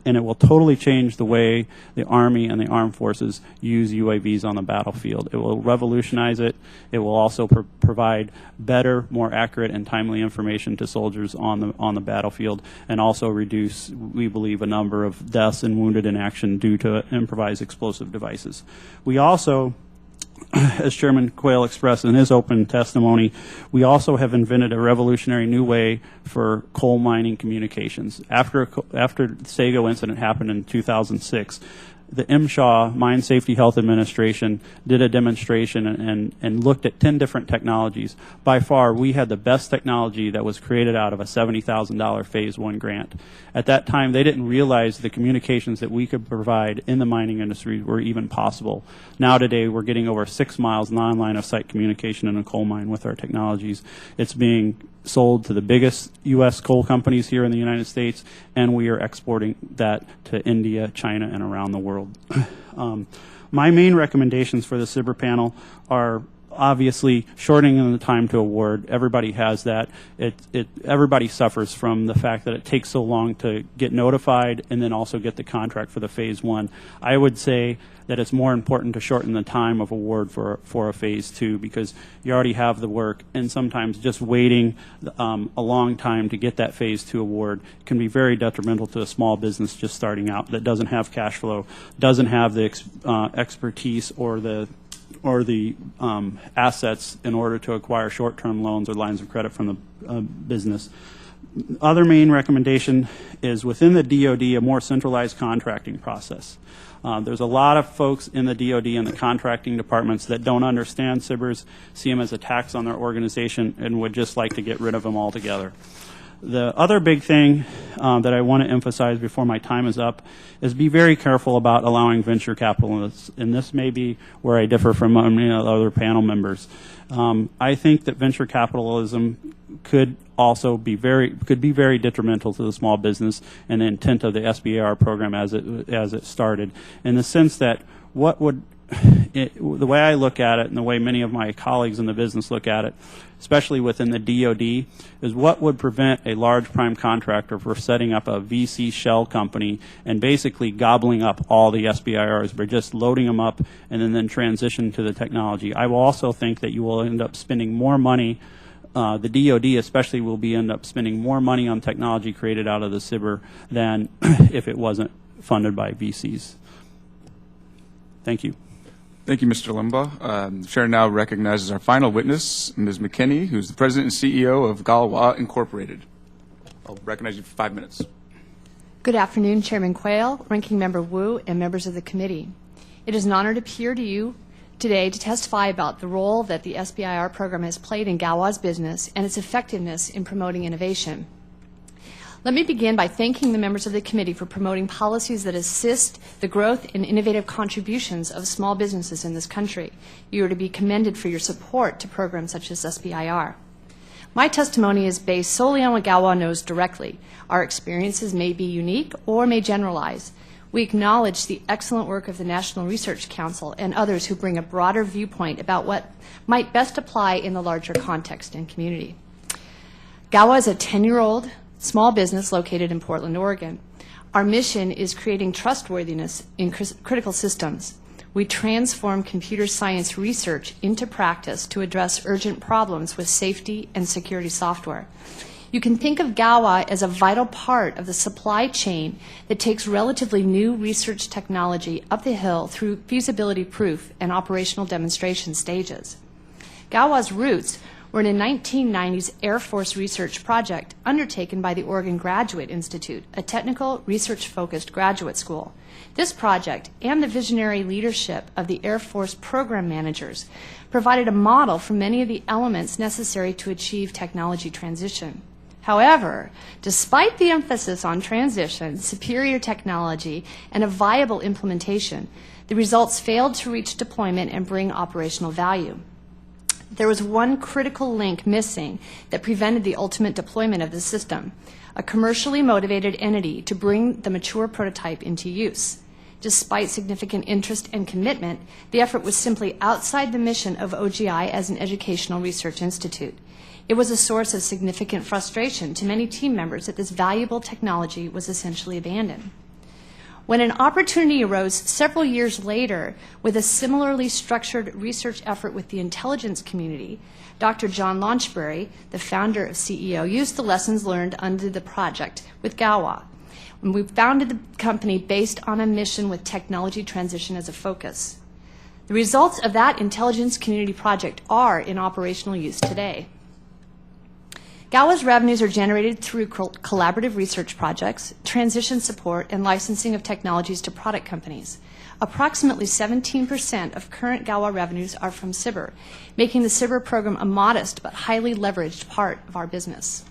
and it will totally change the way the Army and the Armed Forces use UAVs on the battlefield. It will revolutionize it. It will also provide better, more accurate, and timely information to soldiers on the battlefield, and also reduce, we believe, a number of deaths and wounded in action due to improvised explosive devices. We also, as Chairman Quayle expressed in his open testimony, we also have invented a revolutionary new way for coal mining communications. After the Siegel incident happened in 2006, the MSHA, Mine Safety Health Administration, did a demonstration and looked at 10 different technologies. By far, we had the best technology that was created out of a $70,000 Phase 1 grant. At that time, they didn't realize the communications that we could provide in the mining industry were even possible. Now today, we're getting over 6 miles non-line of sight communication in a coal mine with our technologies. It's being sold to the biggest U.S. coal companies here in the United States, and we are exporting that to India, China, and around the world. My main recommendations for the SBIR panel are obviously shortening the time to award. Everybody has that. Everybody suffers from the fact that it takes so long to get notified and then also get the contract for the Phase 1. I would say that it's more important to shorten the time of award for a Phase 2 because you already have the work, and sometimes just waiting a long time to get that Phase 2 award can be very detrimental to a small business just starting out that doesn't have cash flow, doesn't have the expertise or the assets in order to acquire short-term loans or lines of credit from the business. Other main recommendation is within the DoD a more centralized contracting process. There's a lot of folks in the DoD and the contracting departments that don't understand SBIRs, see them as a tax on their organization, and would just like to get rid of them altogether. The other big thing that I want to emphasize before my time is up is be very careful about allowing venture capitalists, and this may be where I differ from many other panel members. I think that venture capitalism could also be very detrimental to the small business and the intent of the SBIR program as it started, in the sense that what would the way I look at it and the way many of my colleagues in the business look at it, especially within the DoD, is what would prevent a large prime contractor from setting up a VC shell company and basically gobbling up all the SBIRs by just loading them up and then transition to the technology. I will also think that you will end up spending more money. The DoD especially will end up spending more money on technology created out of the SBIR than if it wasn't funded by VCs. Thank you. Thank you, Mr. Limbaugh. The chair now recognizes our final witness, Ms. McKinney, who's the president and CEO of Galois Incorporated. I'll recognize you for 5 minutes. Good afternoon, Chairman Quayle, Ranking Member Wu, and members of the committee. It is an honor to appear to you today to testify about the role that the SBIR program has played in Galois business and its effectiveness in promoting innovation. Let me begin by thanking the members of the committee for promoting policies that assist the growth and innovative contributions of small businesses in this country. You are to be commended for your support to programs such as SBIR. My testimony is based solely on what Galois knows directly. Our experiences may be unique or may generalize. We acknowledge the excellent work of the National Research Council and others who bring a broader viewpoint about what might best apply in the larger context and community. Galois is a 10-year-old small business located in Portland, Oregon. Our mission is creating trustworthiness in critical systems. We transform computer science research into practice to address urgent problems with safety and security software. You can think of Galois as a vital part of the supply chain that takes relatively new research technology up the hill through feasibility proof and operational demonstration stages. Galois' roots were in a 1990s Air Force research project undertaken by the Oregon Graduate Institute, a technical, research-focused graduate school. This project and the visionary leadership of the Air Force program managers provided a model for many of the elements necessary to achieve technology transition. However, despite the emphasis on transition, superior technology, and a viable implementation, the results failed to reach deployment and bring operational value. There was one critical link missing that prevented the ultimate deployment of the system, a commercially motivated entity to bring the mature prototype into use. Despite significant interest and commitment, the effort was simply outside the mission of OGI as an educational research institute. It was a source of significant frustration to many team members that this valuable technology was essentially abandoned. When an opportunity arose several years later with a similarly structured research effort with the intelligence community, Dr. John Launchbury, the founder of CEO, used the lessons learned under the project with Galois. When we founded the company based on a mission with technology transition as a focus. The results of that intelligence community project are in operational use today. Galois revenues are generated through collaborative research projects, transition support, and licensing of technologies to product companies. Approximately 17% of current Galois revenues are from SBIR, making the SBIR program a modest but highly leveraged part of our business.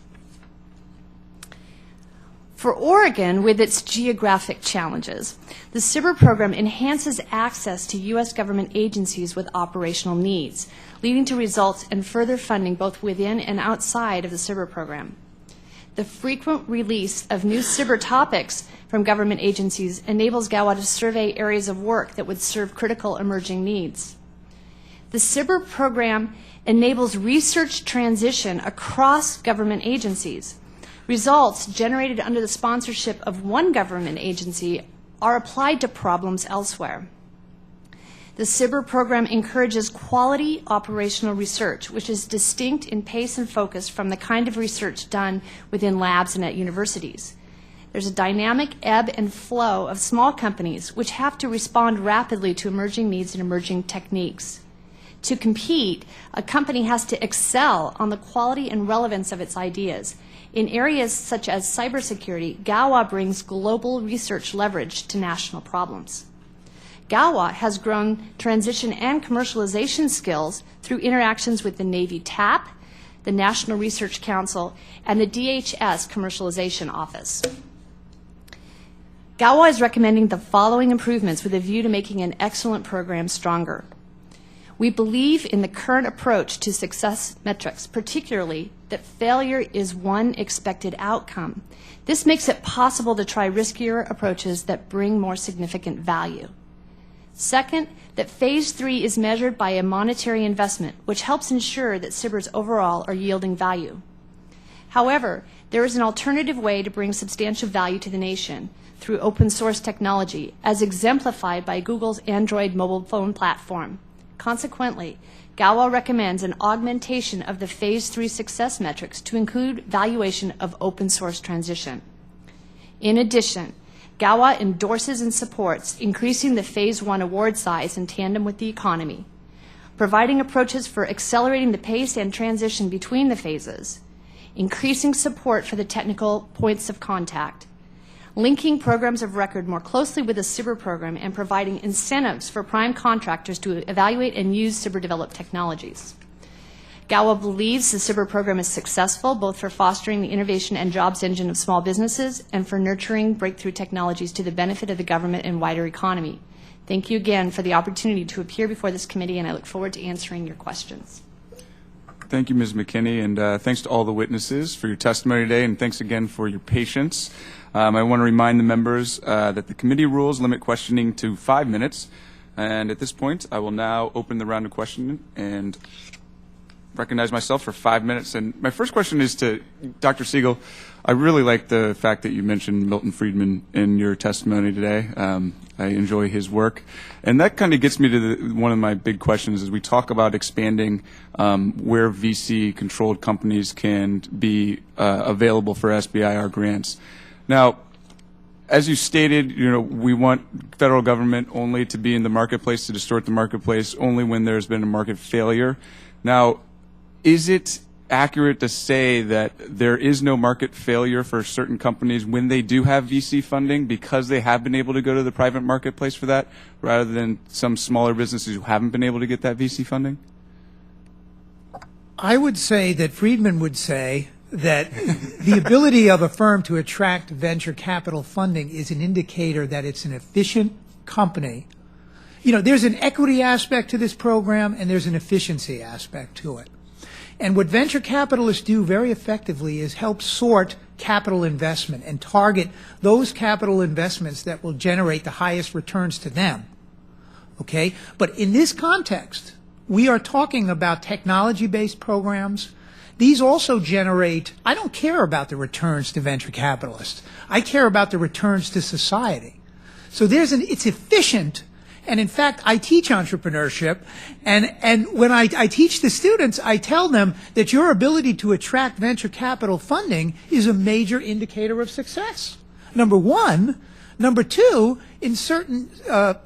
For Oregon, with its geographic challenges, the SBIR program enhances access to U.S. government agencies with operational needs, leading to results and further funding both within and outside of the SBIR program. The frequent release of new SBIR topics from government agencies enables Galois to survey areas of work that would serve critical emerging needs. The SBIR program enables research transition across government agencies. Results generated under the sponsorship of one government agency are applied to problems elsewhere. The SBIR program encourages quality operational research, which is distinct in pace and focus from the kind of research done within labs and at universities. There's a dynamic ebb and flow of small companies which have to respond rapidly to emerging needs and emerging techniques. To compete, a company has to excel on the quality and relevance of its ideas. In areas such as cybersecurity, Galois brings global research leverage to national problems. Galois has grown transition and commercialization skills through interactions with the Navy TAP, the National Research Council, and the DHS Commercialization Office. Galois is recommending the following improvements with a view to making an excellent program stronger. We believe in the current approach to success metrics, particularly that failure is one expected outcome. This makes it possible to try riskier approaches that bring more significant value. Second, that Phase 3 is measured by a monetary investment, which helps ensure that SBIRs overall are yielding value. However, there is an alternative way to bring substantial value to the nation through open source technology, as exemplified by Google's Android mobile phone platform. Consequently, Galois recommends an augmentation of the Phase 3 success metrics to include valuation of open source transition. In addition, Galois endorses and supports increasing the Phase 1 award size in tandem with the economy, providing approaches for accelerating the pace and transition between the phases, increasing support for the technical points of contact, linking programs of record more closely with the SBIR program, and providing incentives for prime contractors to evaluate and use SBIR-developed technologies. Galois believes the SBIR program is successful both for fostering the innovation and jobs engine of small businesses and for nurturing breakthrough technologies to the benefit of the government and wider economy. Thank you again for the opportunity to appear before this committee, and I look forward to answering your questions. Thank you, Ms. McKinney, and thanks to all the witnesses for your testimony today, and thanks again for your patience. I want to remind the members that the committee rules limit questioning to 5 minutes, and at this point, I will now open the round of questioning and recognize myself for 5 minutes. And my first question is to Dr. Siegel. I really like the fact that you mentioned Milton Friedman in your testimony today. I enjoy his work. And that kind of gets me to one of my big questions as we talk about expanding where VC-controlled companies can be available for SBIR grants. Now, as you stated, we want federal government only to be in the marketplace, to distort the marketplace, only when there's been a market failure. Now, is it accurate to say that there is no market failure for certain companies when they do have VC funding because they have been able to go to the private marketplace for that, rather than some smaller businesses who haven't been able to get that VC funding? I would say that Friedman would say that the ability of a firm to attract venture capital funding is an indicator that it's an efficient company. There's an equity aspect to this program, and there's an efficiency aspect to it. And what venture capitalists do very effectively is help sort capital investment and target those capital investments that will generate the highest returns to them. Okay? But in this context, we are talking about technology-based programs. These also generate, I don't care about the returns to venture capitalists. I care about the returns to society. So it's efficient. And in fact, I teach entrepreneurship, and when I teach the students, I tell them that your ability to attract venture capital funding is a major indicator of success. Number one. Number two, in certain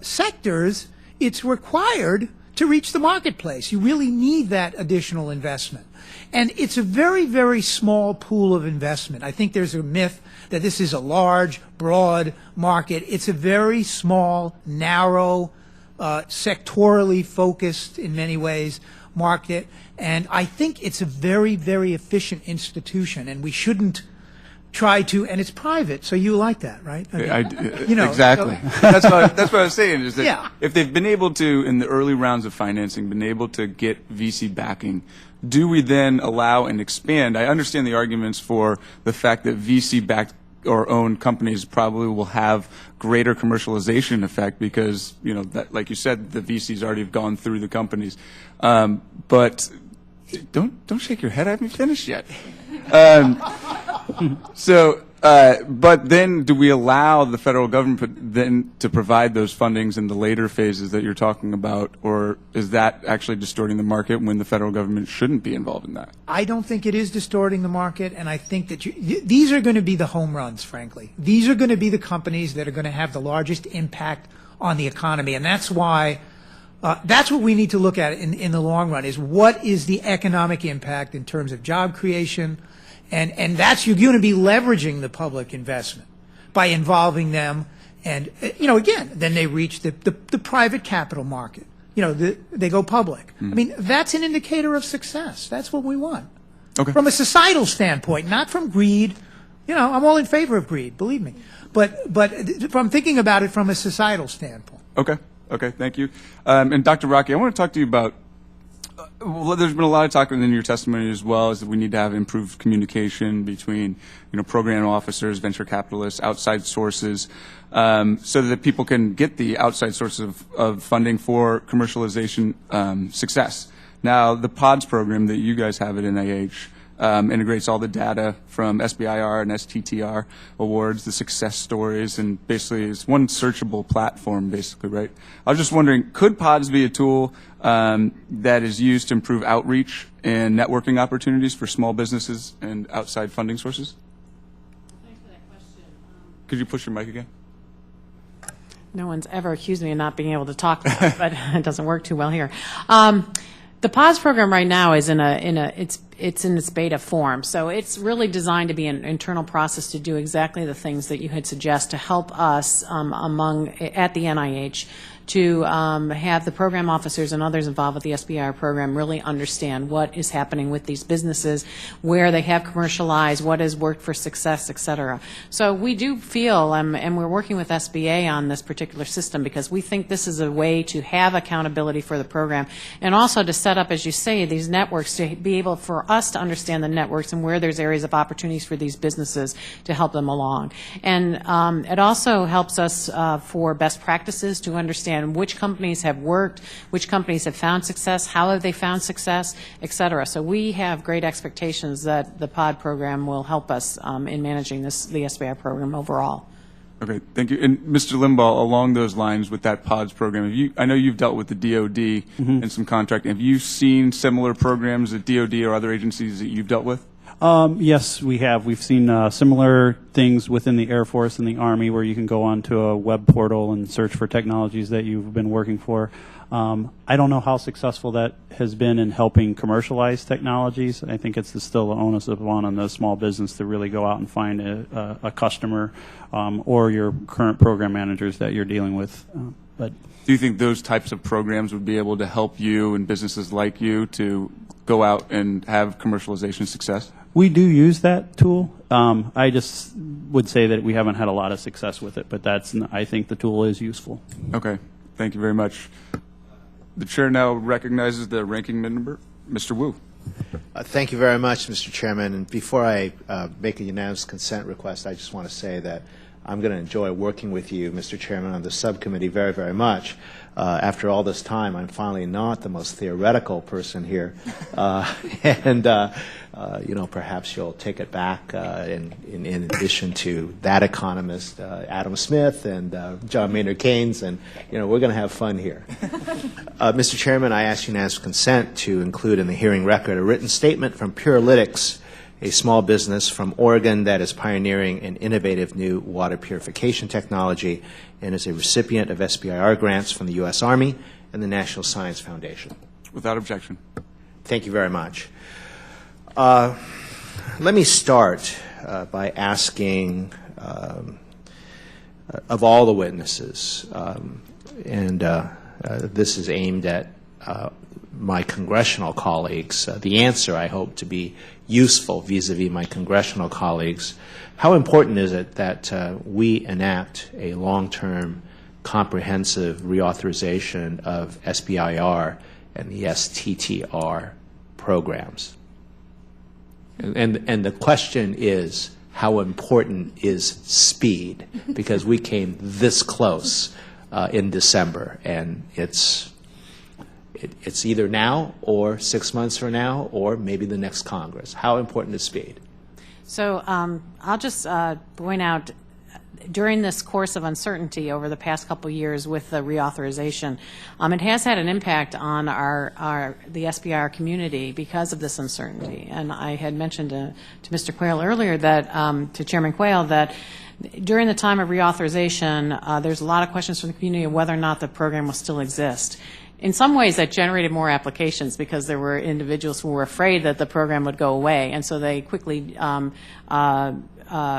sectors, it's required to reach the marketplace. You really need that additional investment. And it's a very, very small pool of investment. I think there's a myth that this is a large, broad market. It's a very small, narrow, sectorally focused, in many ways, market. And I think it's a very, very efficient institution, and we shouldn't try to, and it's private, so you like that, right? Exactly. So, that's what I was saying, is that if they've been able to, in the early rounds of financing, been able to get VC backing, do we then allow and expand? I understand the arguments for the fact that VC-backed or owned companies probably will have greater commercialization effect because, that, like you said, the VCs already have gone through the companies. But don't shake your head. I haven't finished yet. But then do we allow the federal government then to provide those fundings in the later phases that you're talking about, or is that actually distorting the market when the federal government shouldn't be involved in that? I don't think it is distorting the market, and I think that these are going to be the home runs, frankly. These are going to be the companies that are going to have the largest impact on the economy, and that's why that's what we need to look at in the long run, is what is the economic impact in terms of job creation. And that's, you're going to be leveraging the public investment by involving them. And, again, then they reach the private capital market. They go public. I mean, that's an indicator of success. That's what we want. Okay. From a societal standpoint, not from greed. I'm all in favor of greed, believe me. But from thinking about it from a societal standpoint. Okay. Okay, thank you. And Dr. Rockey, I want to talk to you about Well, there's been a lot of talk in your testimony as well, is that we need to have improved communication between, program officers, venture capitalists, outside sources, so that people can get the outside sources of funding for commercialization success. Now, the PODS program that you guys have at NIH integrates all the data from SBIR and STTR awards, the success stories, and basically it's one searchable platform, basically, right? I was just wondering, could PODS be a tool that is used to improve outreach and networking opportunities for small businesses and outside funding sources? Thanks for that question. Could you push your mic again? No one's ever accused me of not being able to talk, but it doesn't work too well here. The PODS program right now is it's in its beta form, so it's really designed to be an internal process to do exactly the things that you had suggested to help us at the NIH to have the program officers and others involved with the SBIR program really understand what is happening with these businesses, where they have commercialized, what has worked for success, et cetera. So we do feel, and we're working with SBA on this particular system because we think this is a way to have accountability for the program and also to set up, as you say, these networks to be able for us to understand the networks and where there's areas of opportunities for these businesses to help them along. And it also helps us for best practices to understand which companies have worked, which companies have found success, how have they found success, et cetera. So we have great expectations that the POD program will help us in managing the SBIR program overall. Okay, thank you. And Mr. Limbaugh, along those lines with that PODS program, I know you've dealt with the DOD and some contracting. Have you seen similar programs at DOD or other agencies that you've dealt with? Yes, we have. We've seen similar things within the Air Force and the Army where you can go onto a web portal and search for technologies that you've been working for. I don't know how successful that has been in helping commercialize technologies. I think it's still the onus of one on the small business to really go out and find a customer or your current program managers that you're dealing with. But do you think those types of programs would be able to help you and businesses like you to go out and have commercialization success? We do use that tool. I just would say that we haven't had a lot of success with it, but I think the tool is useful. Okay. Thank you very much. The chair now recognizes the ranking member, Mr. Wu. Thank you very much, Mr. Chairman. And before I make a unanimous consent request, I just want to say that I'm going to enjoy working with you, Mr. Chairman, on the subcommittee very, very much. After all this time, I'm finally not the most theoretical person here. Perhaps you'll take it back in addition to that economist, Adam Smith, and John Maynard Keynes, and, we're going to have fun here. Mr. Chairman, I ask unanimous consent to include in the hearing record a written statement from Purelytics, a small business from Oregon that is pioneering an innovative new water purification technology and is a recipient of SBIR grants from the U.S. Army and the National Science Foundation. Without objection. Thank you very much. Let me start by asking, of all the witnesses, this is aimed at my congressional colleagues, the answer I hope to be useful vis-a-vis my congressional colleagues. How important is it that we enact a long-term comprehensive reauthorization of SBIR and the STTR programs? And the question is, how important is speed? Because we came this close in December, and it's either now or 6 months from now or maybe the next Congress. How important is speed? So I'll just point out, during this course of uncertainty over the past couple years with the reauthorization, it has had an impact on the SBIR community because of this uncertainty. And I had mentioned to Mr. Quayle earlier that, to Chairman Quayle, that during the time of reauthorization, there's a lot of questions from the community of whether or not the program will still exist. In some ways, that generated more applications because there were individuals who were afraid that the program would go away, and so they quickly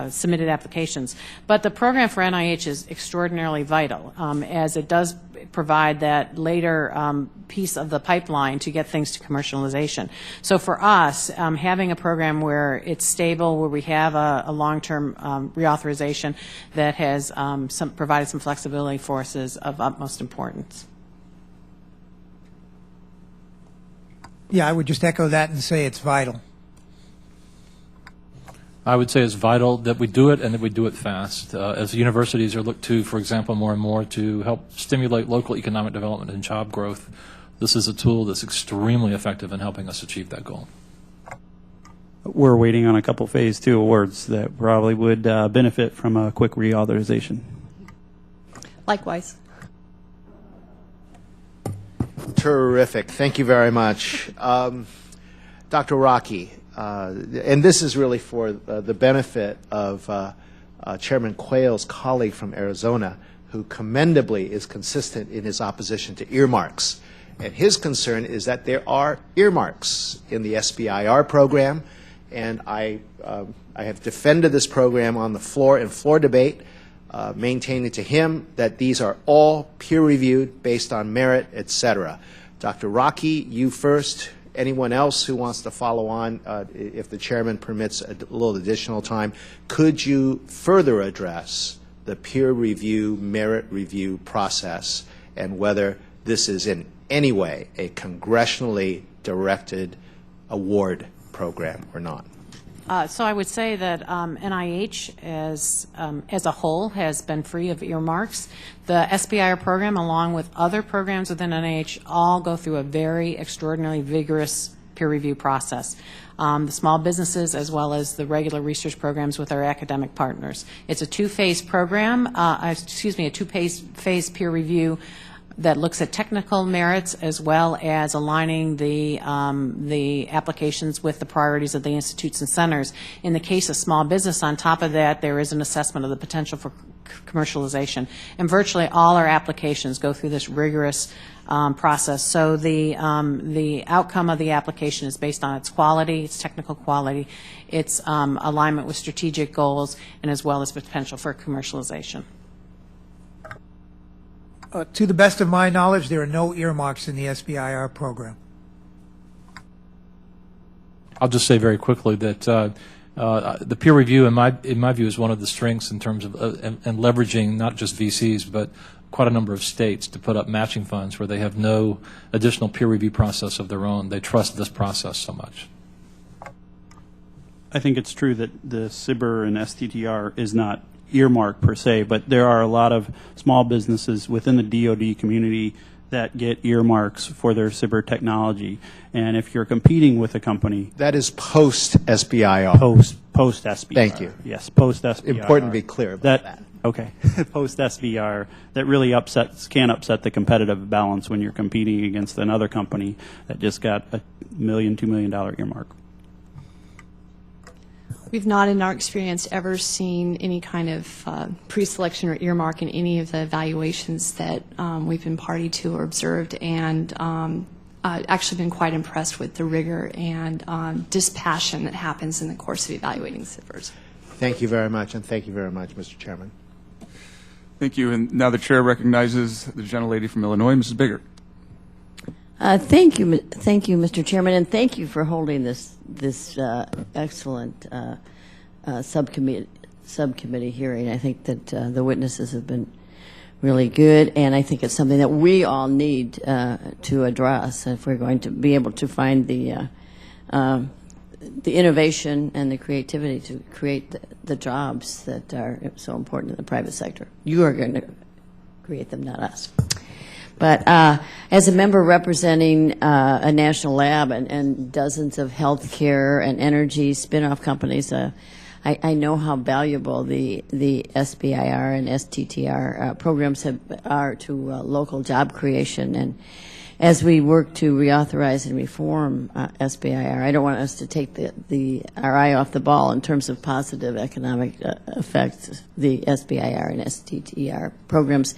submitted applications. But the program for NIH is extraordinarily vital, as it does provide that later piece of the pipeline to get things to commercialization. So for us, having a program where it's stable, where we have a long-term reauthorization that has provided some flexibility for us is of utmost importance. Yeah, I would just echo that and say it's vital. I would say it's vital that we do it and that we do it fast. As universities are looked to, for example, more and more to help stimulate local economic development and job growth, this is a tool that's extremely effective in helping us achieve that goal. We're waiting on a couple Phase 2 awards that probably would benefit from a quick reauthorization. Likewise. Terrific. Thank you very much. Dr. Rockey, and this is really for the benefit of Chairman Quayle's colleague from Arizona, who commendably is consistent in his opposition to earmarks. And his concern is that there are earmarks in the SBIR program, and I have defended this program on the floor in floor debate, maintaining to him that these are all peer-reviewed based on merit, etc. Dr. Rockey, you first. Anyone else who wants to follow on, if the chairman permits a little additional time, could you further address the peer review, merit review process and whether this is in any way a congressionally directed award program or not? So I would say that NIH as a whole has been free of earmarks. The SBIR program, along with other programs within NIH, all go through a very extraordinarily vigorous peer review process. The small businesses as well as the regular research programs with our academic partners. It's a two-phase program, a two-phase peer review that looks at technical merits as well as aligning the applications with the priorities of the institutes and centers. In the case of small business, on top of that, there is an assessment of the potential for commercialization. And virtually all our applications go through this rigorous process. So the outcome of the application is based on its quality, its technical quality, its alignment with strategic goals, and as well as potential for commercialization. To the best of my knowledge, there are no earmarks in the SBIR program. I'll just say very quickly that the peer review, in my view, is one of the strengths in terms of and leveraging not just VCs but quite a number of states to put up matching funds where they have no additional peer review process of their own. They trust this process so much. I think it's true that the SBIR and STTR is not earmark per se, but there are a lot of small businesses within the DoD community that get earmarks for their SBIR technology. And if you're competing with a company, that is post SBIR. Post SBIR. Thank you. Yes, post SBIR. Important to be clear about that. Okay. Post SBIR, that really can upset the competitive balance when you're competing against another company that just got a $1 million, $2 million earmark. We've not, in our experience, ever seen any kind of pre-selection or earmark in any of the evaluations that we've been party to or observed, and actually been quite impressed with the rigor and dispassion that happens in the course of evaluating SBIRs. Thank you very much, and thank you very much, Mr. Chairman. Thank you. And now the chair recognizes the gentlelady from Illinois, Mrs. Biggert. Thank you, Mr. Chairman, and thank you for holding this excellent subcommittee hearing. I think that the witnesses have been really good, and I think it's something that we all need to address if we're going to be able to find the innovation and the creativity to create the jobs that are so important in the private sector. You are going to create them, not us. But as a member representing a national lab and dozens of healthcare and energy spin-off companies, I know how valuable the SBIR and STTR programs are to local job creation. And as we work to reauthorize and reform SBIR, I don't want us to take our eye off the ball in terms of positive economic effects the SBIR and STTR programs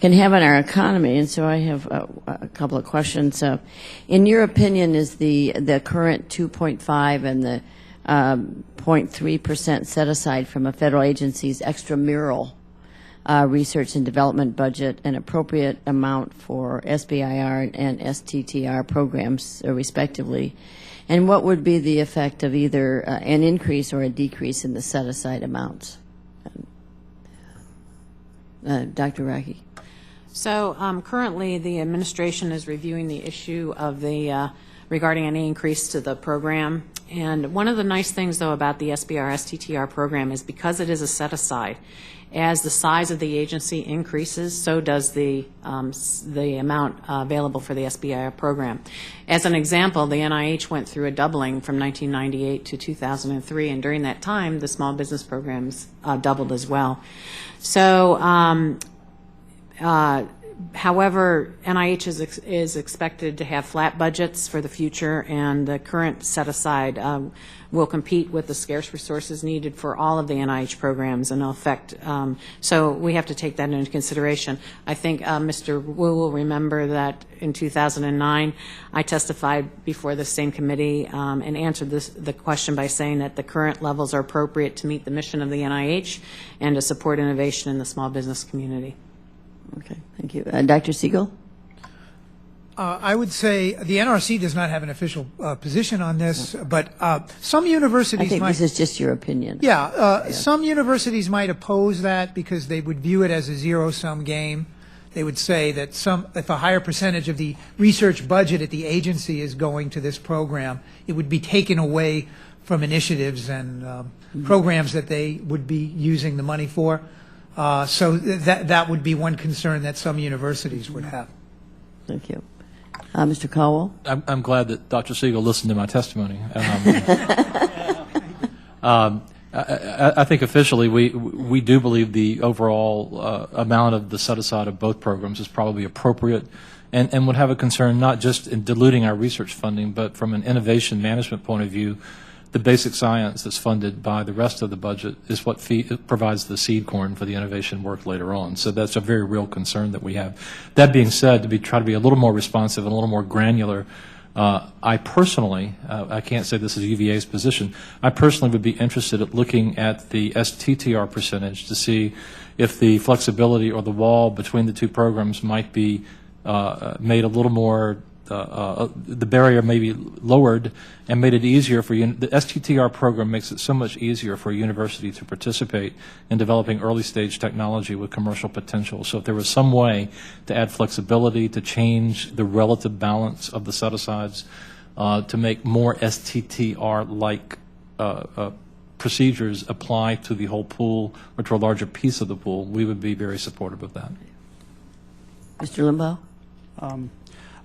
can have on our economy. And so I have a couple of questions. In your opinion, is the current 2.5 and the 0.3% set aside from a federal agency's extramural research and development budget an appropriate amount for SBIR and STTR programs, respectively? And what would be the effect of either an increase or a decrease in the set-aside amounts? Dr. Rockey. So currently, the administration is reviewing the issue of the regarding any increase to the program. And one of the nice things, though, about the SBIR STTR program is because it is a set-aside, as the size of the agency increases, so does the amount available for the SBIR program. As an example, the NIH went through a doubling from 1998 to 2003, and during that time, the small business programs doubled as well. So, however, NIH is expected to have flat budgets for the future, and the current set-aside will compete with the scarce resources needed for all of the NIH programs, and will affect, so we have to take that into consideration. I think Mr. Wu will remember that in 2009, I testified before the same committee and answered the question by saying that the current levels are appropriate to meet the mission of the NIH and to support innovation in the small business community. Okay, thank you. Dr. Siegel? I would say the NRC does not have an official position on this, but some universities I think might. This is just your opinion. Yeah, some universities might oppose that because they would view it as a zero-sum game. They would say that if a higher percentage of the research budget at the agency is going to this program, it would be taken away from initiatives and programs that they would be using the money for. So that would be one concern that some universities would have. Thank you. Mr. Crowell? I'm glad that Dr. Siegel listened to my testimony. I think officially we do believe the overall amount of the set-aside of both programs is probably appropriate and would have a concern not just in diluting our research funding, but from an innovation management point of view, the basic science that's funded by the rest of the budget is what provides the seed corn for the innovation work later on. So that's a very real concern that we have. That being said, try to be a little more responsive and a little more granular, I personally, I can't say this is UVA's position, I personally would be interested at looking at the STTR percentage to see if the flexibility or the wall between the two programs might be made a little more the barrier may be lowered and made it easier for the STTR program makes it so much easier for a university to participate in developing early stage technology with commercial potential. So if there was some way to add flexibility, to change the relative balance of the set-asides, to make more STTR-like procedures apply to the whole pool or to a larger piece of the pool, we would be very supportive of that. Mr. Limbaugh?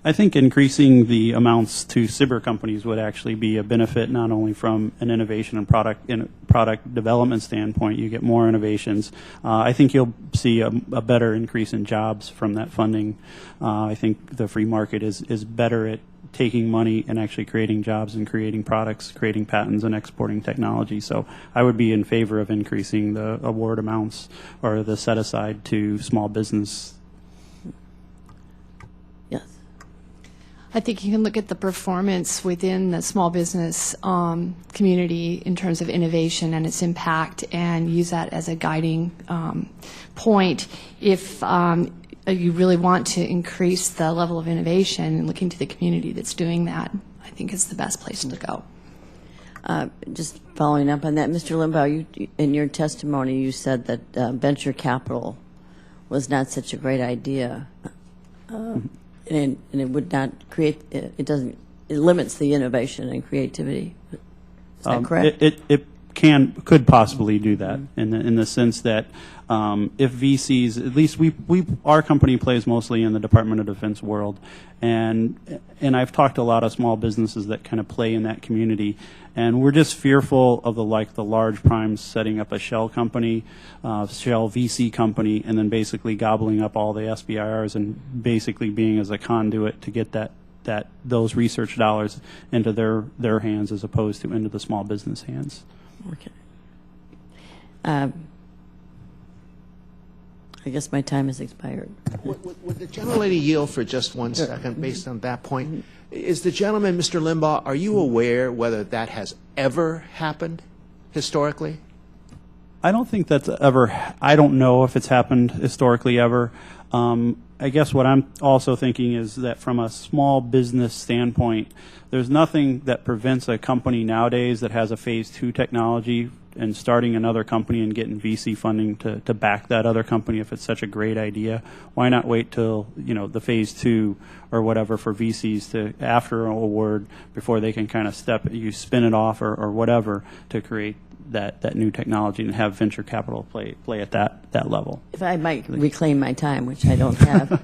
I think increasing the amounts to SBIR companies would actually be a benefit not only from an innovation and product development standpoint. You get more innovations. I think you'll see a better increase in jobs from that funding. I think the free market is better at taking money and actually creating jobs and creating products, creating patents and exporting technology. So I would be in favor of increasing the award amounts or the set aside to small business. I think you can look at the performance within the small business community in terms of innovation and its impact and use that as a guiding point. If you really want to increase the level of innovation and looking to the community that's doing that, I think is the best place to go. Just following up on that, Mr. Limbaugh, in your testimony you said that venture capital was not such a great idea. And it would not create, it limits the innovation and creativity. Is that correct? It could possibly do that in the sense that if VCs, at least our company plays mostly in the Department of Defense world, and I've talked to a lot of small businesses that kind of play in that community, and we're just fearful of the large primes setting up a shell company, shell VC company, and then basically gobbling up all the SBIRs and basically being as a conduit to get those research dollars into their hands as opposed to into the small business hands. Okay. I guess my time has expired. Would the gentlelady yield for just 1 second based on that point? Is the gentleman, Mr. Limbaugh, are you aware whether that has ever happened historically? I don't think that's I don't know if it's happened historically ever. I guess what I'm also thinking is that from a small business standpoint, there's nothing that prevents a company nowadays that has a phase 2 technology and starting another company and getting VC funding to back that other company if it's such a great idea? Why not wait till, the phase 2 or whatever for VCs to, after an award, before they can kind of spin it off or whatever to create that new technology and have venture capital play at that level? If I might reclaim my time, which I don't have.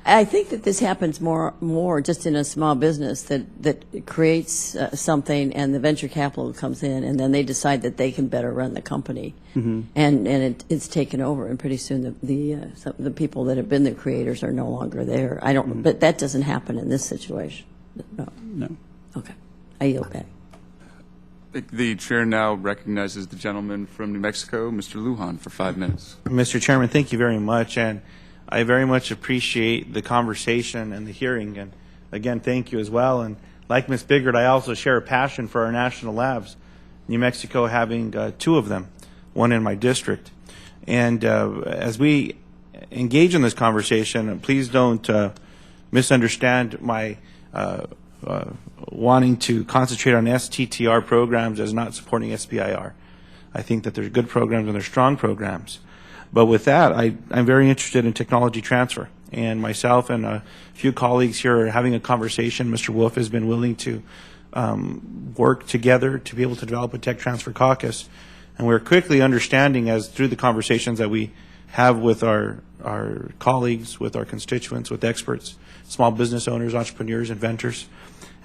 I think that this happens more just in a small business that creates something, and the venture capital comes in, and then they decide that they can better run the company, and it's taken over, and pretty soon the people that have been the creators are no longer there. But that doesn't happen in this situation. No. Okay, I yield back. The chair now recognizes the gentleman from New Mexico, Mr. Lujan, for 5 minutes. Mr. Chairman, thank you very much, and I very much appreciate the conversation and the hearing, and again, thank you as well. And like Ms. Biggert, I also share a passion for our national labs, New Mexico having 2 of them, one in my district. And as we engage in this conversation, please don't misunderstand my wanting to concentrate on STTR programs as not supporting SBIR. I think that they're good programs and they're strong programs. But with that, I'm very interested in technology transfer. And myself and a few colleagues here are having a conversation. Mr. Wolf has been willing to work together to be able to develop a tech transfer caucus. And we're quickly understanding, as through the conversations that we have with our colleagues, with our constituents, with experts, small business owners, entrepreneurs, inventors,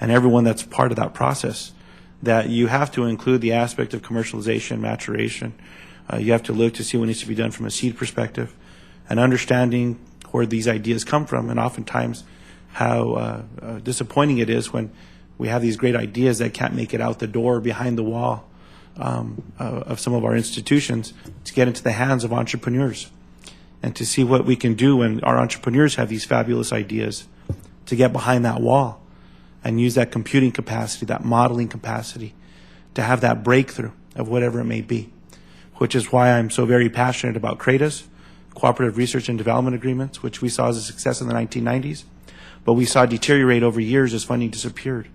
and everyone that's part of that process, that you have to include the aspect of commercialization, maturation. You have to look to see what needs to be done from a seed perspective and understanding where these ideas come from, and oftentimes how disappointing it is when we have these great ideas that can't make it out the door behind the wall of some of our institutions to get into the hands of entrepreneurs, and to see what we can do when our entrepreneurs have these fabulous ideas to get behind that wall and use that computing capacity, that modeling capacity, to have that breakthrough of whatever it may be, which is why I'm so very passionate about CRADAs, Cooperative Research and Development Agreements, which we saw as a success in the 1990s, but we saw deteriorate over years as funding disappeared.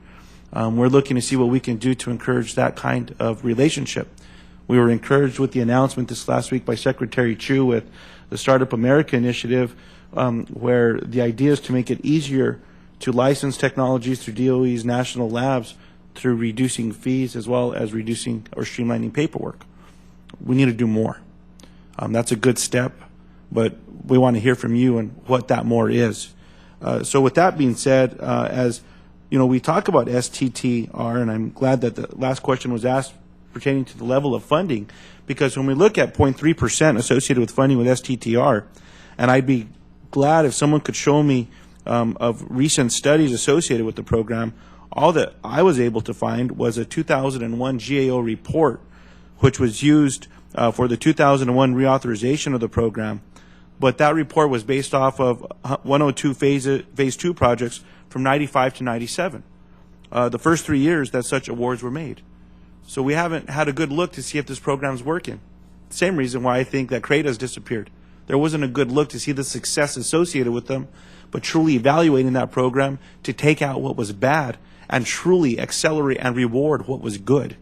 We're looking to see what we can do to encourage that kind of relationship. We were encouraged with the announcement this last week by Secretary Chu with the Startup America initiative, where the idea is to make it easier to license technologies through DOE's national labs through reducing fees as well as reducing or streamlining paperwork. We need to do more. That's a good step, but we want to hear from you and what that more is. So with that being said, as we talk about STTR, and I'm glad that the last question was asked pertaining to the level of funding, because when we look at 0.3% associated with funding with STTR, and I'd be glad if someone could show me of recent studies associated with the program, all that I was able to find was a 2001 GAO report, which was used for the 2001 reauthorization of the program. But that report was based off of 102 phase 2 projects from 95 to 97. The first 3 years that such awards were made. So we haven't had a good look to see if this program's working. Same reason why I think that CRADAs disappeared. There wasn't a good look to see the success associated with them, but truly evaluating that program to take out what was bad and truly accelerate and reward what was good.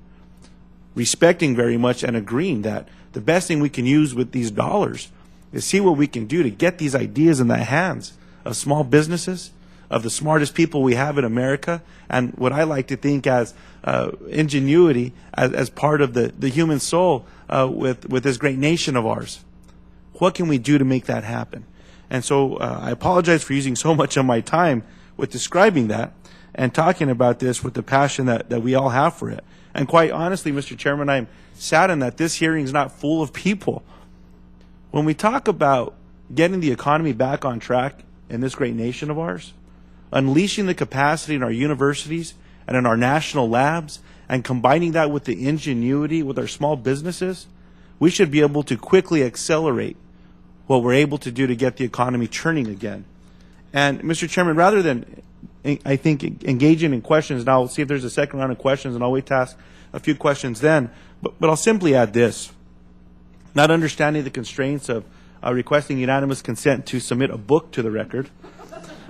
Respecting very much and agreeing that the best thing we can use with these dollars is see what we can do to get these ideas in the hands of small businesses, of the smartest people we have in America, and what I like to think as ingenuity as part of the human soul with this great nation of ours. What can we do to make that happen? And so I apologize for using so much of my time with describing that and talking about this with the passion that we all have for it. And quite honestly, Mr. Chairman, I'm saddened that this hearing is not full of people. When we talk about getting the economy back on track in this great nation of ours, unleashing the capacity in our universities and in our national labs, and combining that with the ingenuity with our small businesses, we should be able to quickly accelerate what we're able to do to get the economy churning again. And Mr. Chairman, rather than, I think, engaging in questions, and I'll see if there's a second round of questions, and I'll wait to ask a few questions then, but I'll simply add this. Not understanding the constraints of requesting unanimous consent to submit a book to the record,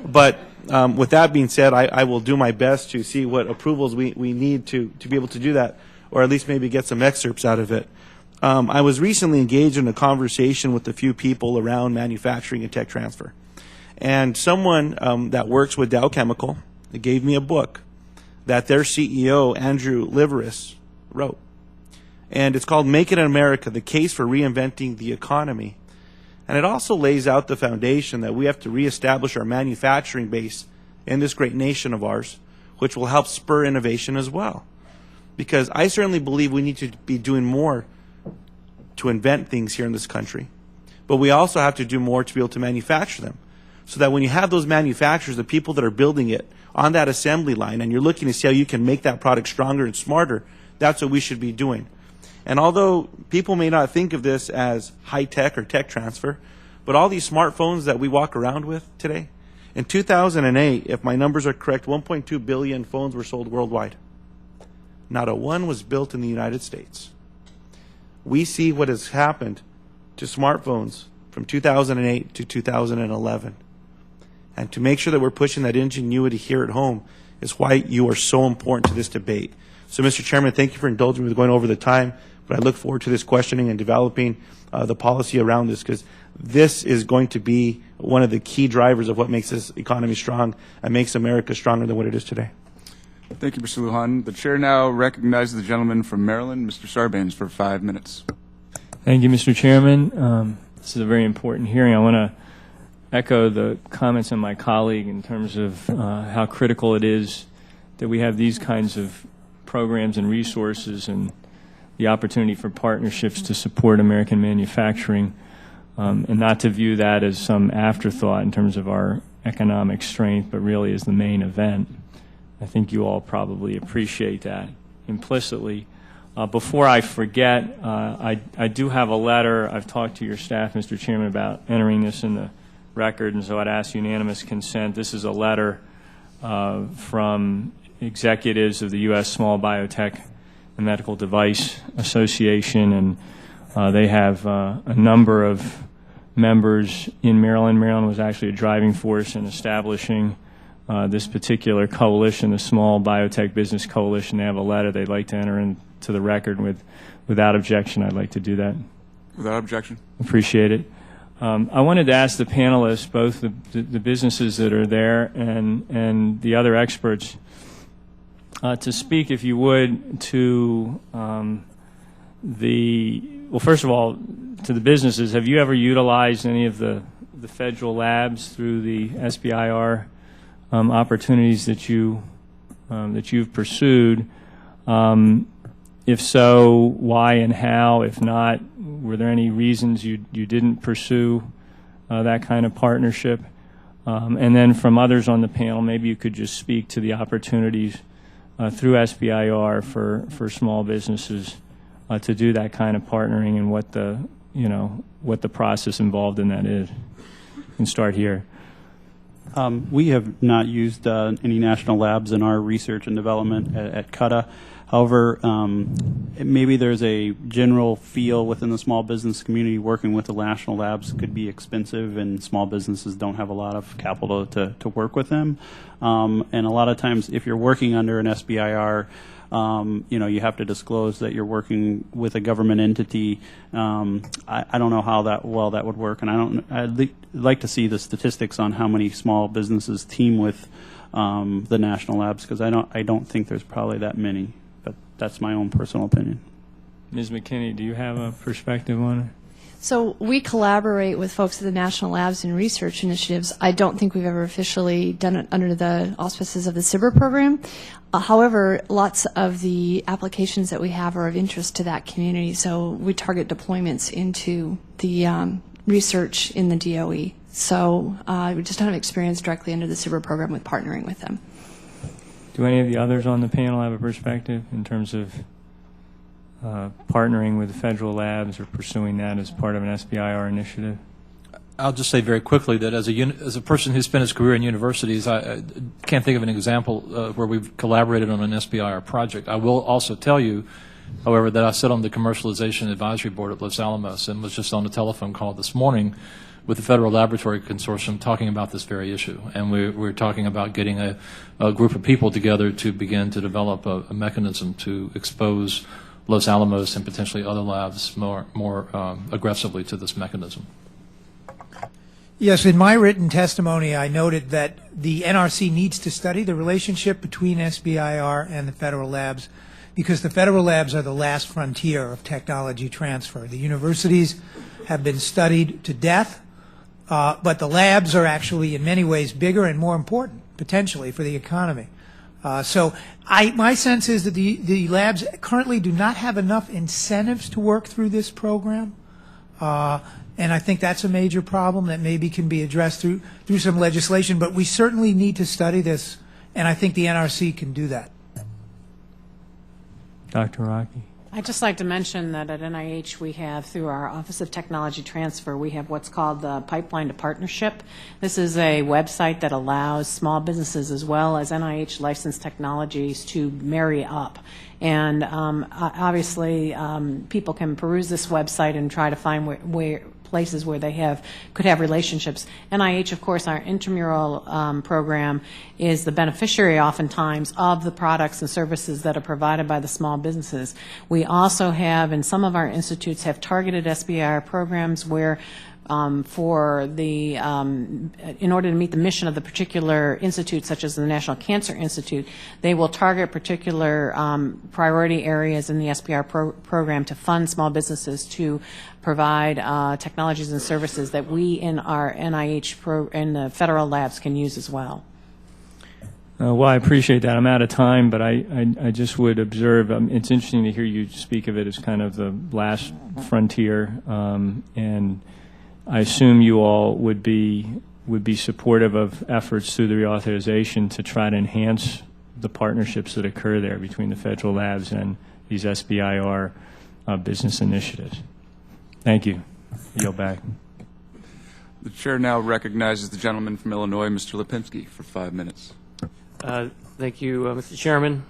but with that being said, I will do my best to see what approvals we need to be able to do that, or at least maybe get some excerpts out of it. I was recently engaged in a conversation with a few people around manufacturing and tech transfer. And someone that works with Dow Chemical gave me a book that their CEO, Andrew Liveris, wrote. And it's called Make It in America, The Case for Reinventing the Economy. And it also lays out the foundation that we have to reestablish our manufacturing base in this great nation of ours, which will help spur innovation as well. Because I certainly believe we need to be doing more to invent things here in this country. But we also have to do more to be able to manufacture them. So that when you have those manufacturers, the people that are building it on that assembly line, and you're looking to see how you can make that product stronger and smarter, that's what we should be doing. And although people may not think of this as high tech or tech transfer, but all these smartphones that we walk around with today, in 2008, if my numbers are correct, 1.2 billion phones were sold worldwide. Not a one was built in the United States. We see what has happened to smartphones from 2008 to 2011. And to make sure that we're pushing that ingenuity here at home is why you are so important to this debate. So, Mr. Chairman, thank you for indulging me with going over the time, but I look forward to this questioning and developing the policy around this, because this is going to be one of the key drivers of what makes this economy strong and makes America stronger than what it is today. Thank you, Mr. Lujan. The chair now recognizes the gentleman from Maryland, Mr. Sarbanes, for 5 minutes. Thank you, Mr. Chairman. This is a very important hearing. I want to echo the comments of my colleague in terms of how critical it is that we have these kinds of programs and resources and the opportunity for partnerships to support American manufacturing, and not to view that as some afterthought in terms of our economic strength, but really as the main event. I think you all probably appreciate that implicitly. Before I forget, I do have a letter. I've talked to your staff, Mr. Chairman, about entering this in the record, and so I'd ask unanimous consent. This is a letter from executives of the U.S. Small Biotech and Medical Device Association, and they have a number of members in Maryland. Maryland was actually a driving force in establishing this particular coalition, the Small Biotech Business Coalition. They have a letter they'd like to enter into the record without objection. I'd like to do that. Without objection. Appreciate it. I wanted to ask the panelists, both the businesses that are there and the other experts, to speak, if you would, to well, first of all, to the businesses. Have you ever utilized any of the federal labs through the SBIR opportunities that you've pursued? If so, why and how? If not, were there any reasons you didn't pursue that kind of partnership? And then from others on the panel, maybe you could just speak to the opportunities through SBIR for small businesses to do that kind of partnering, and what the process involved in that is. You can start here. We have not used any national labs in our research and development at Kutta. However, maybe there's a general feel within the small business community working with the national labs could be expensive, and small businesses don't have a lot of capital to work with them. And a lot of times, if you're working under an SBIR, you have to disclose that you're working with a government entity. I don't know how that would work, and I'd like to see the statistics on how many small businesses team with the national labs, because I don't think there's probably that many. But that's my own personal opinion. Ms. McKinney, do you have a perspective on it? So we collaborate with folks at the National Labs and Research Initiatives. I don't think we've ever officially done it under the auspices of the SBIR program. However, lots of the applications that we have are of interest to that community, so we target deployments into the research in the DOE. So we just don't have experience directly under the SBIR program with partnering with them. Do any of the others on the panel have a perspective in terms of partnering with the federal labs or pursuing that as part of an SBIR initiative? I'll just say very quickly that as a person who spent his career in universities, I can't think of an example where we've collaborated on an SBIR project. I will also tell you, however, that I sit on the Commercialization Advisory Board at Los Alamos and was just on a telephone call this morning with the Federal Laboratory Consortium talking about this very issue. And we're talking about getting a group of people together to begin to develop a mechanism to expose Los Alamos and potentially other labs more aggressively to this mechanism. Yes, in my written testimony, I noted that the NRC needs to study the relationship between SBIR and the federal labs, because the federal labs are the last frontier of technology transfer. The universities have been studied to death, but the labs are actually in many ways bigger and more important, potentially, for the economy. So my sense is that the labs currently do not have enough incentives to work through this program. And I think that's a major problem that maybe can be addressed through some legislation. But we certainly need to study this, and I think the NRC can do that. Dr. Rockey. I'd just like to mention that at NIH we have, through our Office of Technology Transfer, we have what's called the Pipeline to Partnership. This is a website that allows small businesses as well as NIH licensed technologies to marry up. And obviously people can peruse this website and try to find places where they could have relationships. NIH, of course, our intramural program is the beneficiary oftentimes of the products and services that are provided by the small businesses. We also have, in some of our institutes, have targeted SBIR programs where in order to meet the mission of the particular institute, such as the National Cancer Institute, they will target particular priority areas in the SBIR program to fund small businesses to provide technologies and services that we in our NIH and the federal labs can use as well. Well, I appreciate that. I'm out of time, but I just would observe, it's interesting to hear you speak of it as kind of the last frontier, and I assume you all would be supportive of efforts through the reauthorization to try to enhance the partnerships that occur there between the federal labs and these SBIR business initiatives. Thank you. Yield back. The chair now recognizes the gentleman from Illinois, Mr. Lipinski, for 5 minutes. Thank you, Mr. Chairman.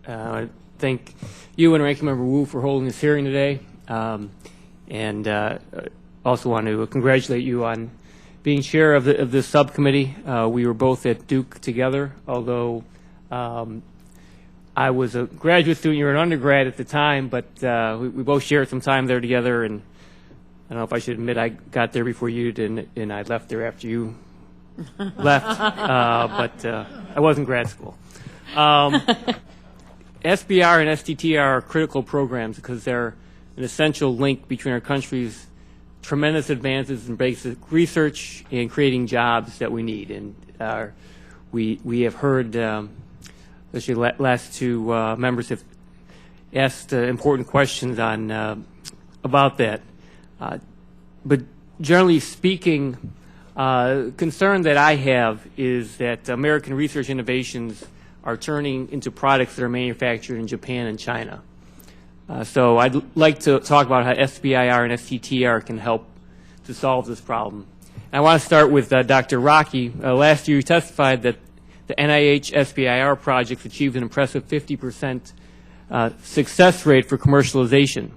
I thank you and Ranking Member Wu for holding this hearing today, and also want to congratulate you on being chair of this subcommittee. We were both at Duke together, although I was a graduate student, you were an undergrad at the time, but we both shared some time there together, and I don't know if I should admit I got there before you did, and I left there after you left, but I was in grad school. SBIR and STTR are critical programs because they're an essential link between our country's tremendous advances in basic research and creating jobs that we need. And we have heard, especially last two members have asked important questions on about that. But generally speaking, concern that I have is that American research innovations are turning into products that are manufactured in Japan and China. So I'd like to talk about how SBIR and STTR can help to solve this problem. And I want to start with Dr. Rockey. Last year you testified that the NIH SBIR projects achieved an impressive 50% success rate for commercialization.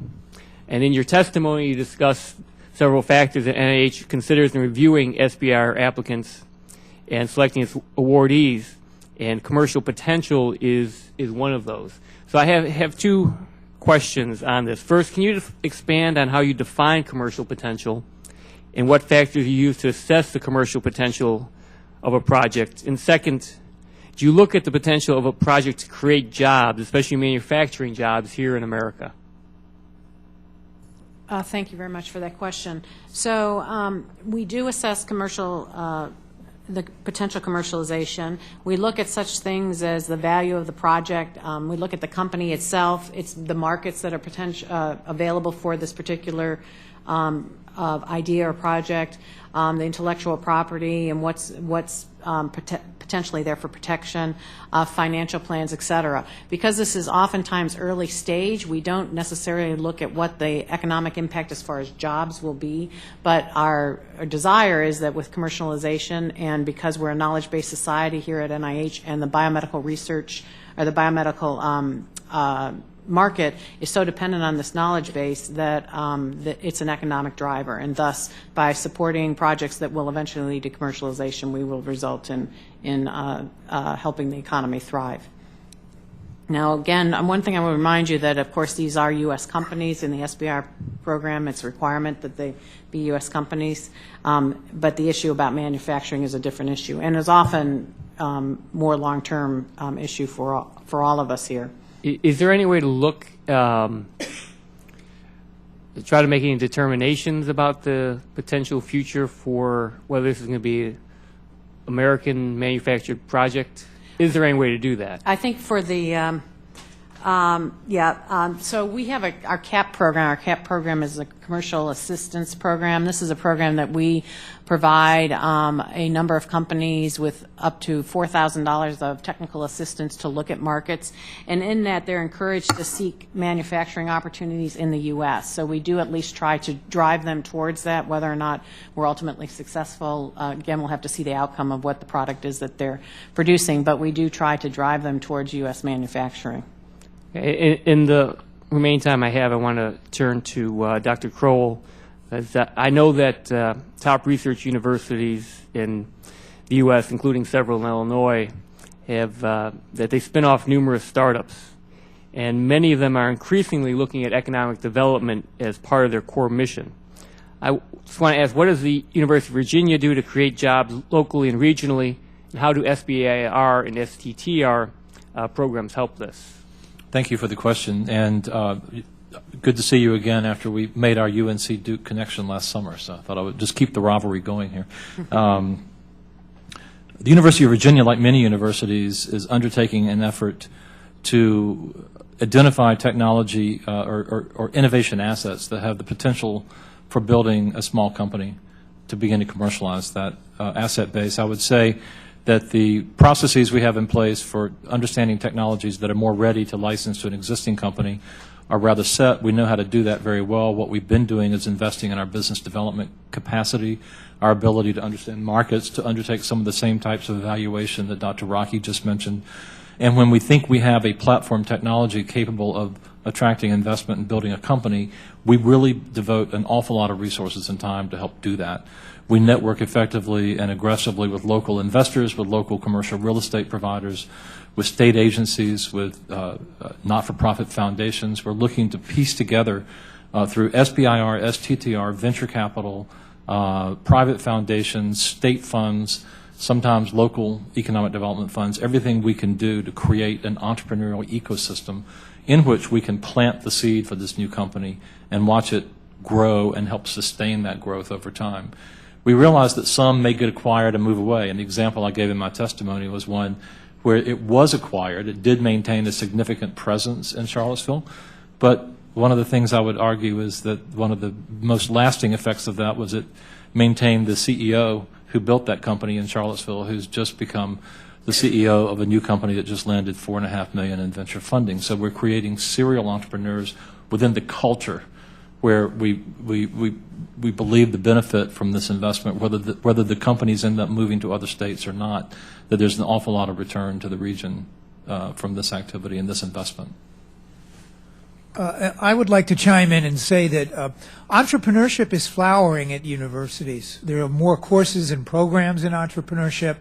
And in your testimony you discussed several factors that NIH considers in reviewing SBIR applicants and selecting its awardees, and commercial potential is one of those. So I have two questions on this. First, can you expand on how you define commercial potential and what factors you use to assess the commercial potential of a project? And second, do you look at the potential of a project to create jobs, especially manufacturing jobs here in America? Thank you very much for that question. So we do assess the potential commercialization. We look at such things as the value of the project. We look at the company itself. It's the markets that are available for this particular idea or project, the intellectual property, and what's potentially there for protection, financial plans, et cetera. Because this is oftentimes early stage, we don't necessarily look at what the economic impact as far as jobs will be, but our desire is that with commercialization, and because we're a knowledge-based society here at NIH, and the biomedical research or the biomedical market is so dependent on this knowledge base that, that it's an economic driver, and thus by supporting projects that will eventually lead to commercialization, we will result in helping the economy thrive. Now, again, one thing I will remind you that, of course, these are U.S. companies in the SBIR program. It's a requirement that they be U.S. companies, but the issue about manufacturing is a different issue, and is often more long-term issue for all of us here. Is there any way to look, try to make any determinations about the potential future for whether this is going to be an American manufactured project? Is there any way to do that? I think for the, so we have our CAP program. Our CAP program is a commercial assistance program. This is a program that we provide a number of companies with up to $4,000 of technical assistance to look at markets. And in that, they're encouraged to seek manufacturing opportunities in the U.S. So we do at least try to drive them towards that. Whether or not we're ultimately successful, again, we'll have to see the outcome of what the product is that they're producing. But we do try to drive them towards U.S. manufacturing. In the remaining time I have, I want to turn to Dr. Crowell. I know that top research universities in the U.S., including several in Illinois, have that they spin off numerous startups, and many of them are increasingly looking at economic development as part of their core mission. I just want to ask, what does the University of Virginia do to create jobs locally and regionally, and how do SBIR and STTR programs help this? Thank you for the question, and good to see you again after we made our UNC Duke connection last summer, so I thought I would just keep the rivalry going here. The University of Virginia, like many universities, is undertaking an effort to identify technology or innovation assets that have the potential for building a small company to begin to commercialize that asset base. I would say that the processes we have in place for understanding technologies that are more ready to license to an existing company are rather set. We know how to do that very well. What we've been doing is investing in our business development capacity, our ability to understand markets, to undertake some of the same types of evaluation that Dr. Rockey just mentioned. And when we think we have a platform technology capable of attracting investment and building a company, we really devote an awful lot of resources and time to help do that. We network effectively and aggressively with local investors, with local commercial real estate providers, with state agencies, with not-for-profit foundations. We're looking to piece together through SBIR, STTR, venture capital, private foundations, state funds, sometimes local economic development funds, everything we can do to create an entrepreneurial ecosystem in which we can plant the seed for this new company and watch it grow and help sustain that growth over time. We realize that some may get acquired and move away, and the example I gave in my testimony was one where it was acquired. It did maintain a significant presence in Charlottesville, but one of the things I would argue is that one of the most lasting effects of that was it maintained the CEO who built that company in Charlottesville, who's just become the CEO of a new company that just landed $4.5 million in venture funding. So we're creating serial entrepreneurs within the culture where we believe the benefit from this investment, whether the companies end up moving to other states or not, that there's an awful lot of return to the region from this activity and this investment. I would like to chime in and say that entrepreneurship is flowering at universities. There are more courses and programs in entrepreneurship,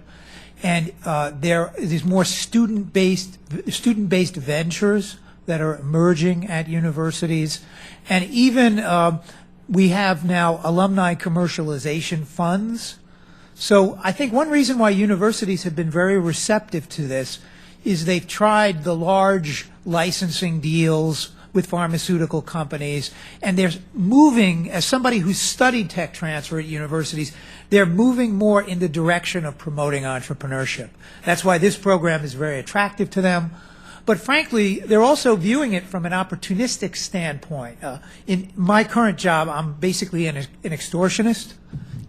and there is more student-based ventures that are emerging at universities. And even we have now alumni commercialization funds. So I think one reason why universities have been very receptive to this is they've tried the large licensing deals with pharmaceutical companies, and they're moving, as somebody who's studied tech transfer at universities, they're moving more in the direction of promoting entrepreneurship. That's why this program is very attractive to them. But frankly, they're also viewing it from an opportunistic standpoint. In my current job, I'm basically an extortionist,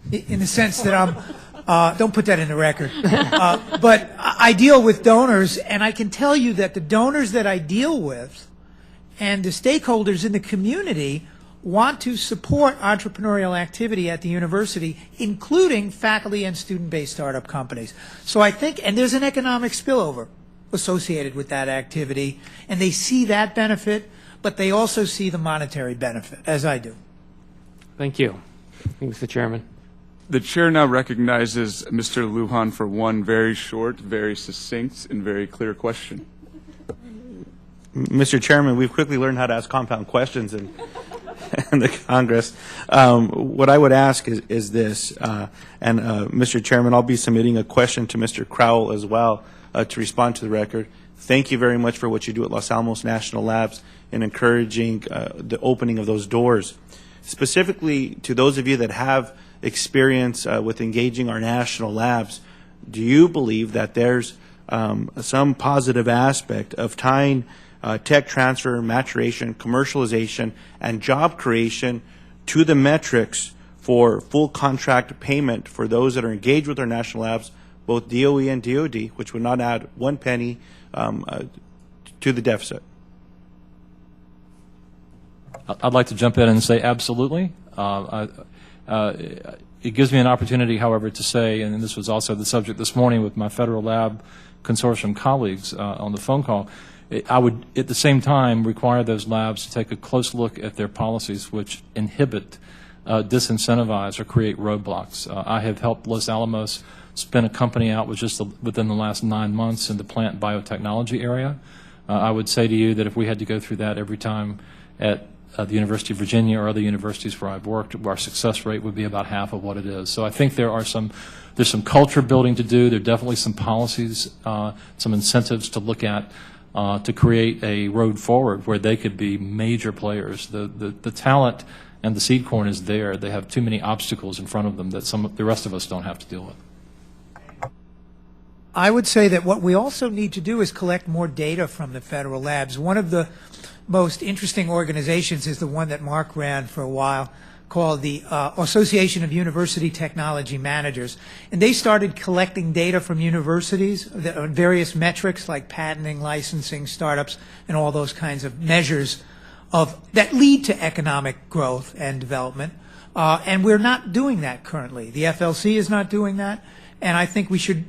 in the sense that I'm, don't put that in the record, but I deal with donors, and I can tell you that the donors that I deal with and the stakeholders in the community want to support entrepreneurial activity at the university, including faculty and student-based startup companies. So I think, and there's an economic spillover. associated with that activity, and they see that benefit, but they also see the monetary benefit, as I do. Thank you. Mr. Chairman. The chair now recognizes Mr. Lujan for one very short, very succinct, and very clear question. Mr. Chairman, we've quickly learned how to ask compound questions in the Congress. What I would ask is this, Mr. Chairman, I'll be submitting a question to Mr. Crowell as well to respond to the record. Thank you very much for what you do at Los Alamos National Labs in encouraging the opening of those doors. Specifically, to those of you that have experience with engaging our national labs, do you believe that there's some positive aspect of tying tech transfer, maturation, commercialization, and job creation to the metrics for full contract payment for those that are engaged with our national labs, both DOE and DOD, which would not add one penny to the deficit? I'd like to jump in and say absolutely. It gives me an opportunity, however, to say, and this was also the subject this morning with my federal lab consortium colleagues on the phone call, I would at the same time require those labs to take a close look at their policies which inhibit, disincentivize, or create roadblocks. I have helped Los Alamos spin a company out within the last 9 months in the plant biotechnology area. I would say to you that if we had to go through that every time at the University of Virginia or other universities where I've worked, our success rate would be about half of what it is. So I think there's some culture building to do. There are definitely some policies, some incentives to look at to create a road forward where they could be major players. The talent and the seed corn is there. They have too many obstacles in front of them that the rest of us don't have to deal with. I would say that what we also need to do is collect more data from the federal labs. One of the most interesting organizations is the one that Mark ran for a while, called the Association of University Technology Managers. And they started collecting data from universities on various metrics like patenting, licensing, startups, and all those kinds of measures that lead to economic growth and development. And we're not doing that currently. The FLC is not doing that. And I think we should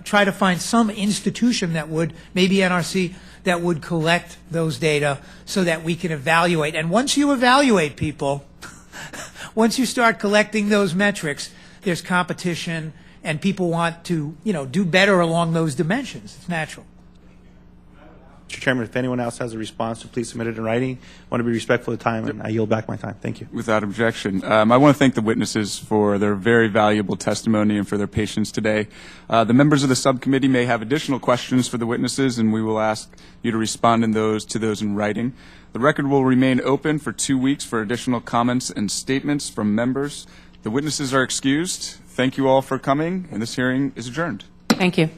try to find some institution that would, maybe NRC, that would collect those data so that we can evaluate. And once you evaluate people, once you start collecting those metrics, there's competition and people want to, do better along those dimensions. It's natural. Mr. Chairman, if anyone else has a response, please submit it in writing. I want to be respectful of time, and I yield back my time. Thank you. Without objection. I want to thank the witnesses for their very valuable testimony and for their patience today. The members of the subcommittee may have additional questions for the witnesses, and we will ask you to respond to those in writing. The record will remain open for 2 weeks for additional comments and statements from members. The witnesses are excused. Thank you all for coming, and this hearing is adjourned. Thank you.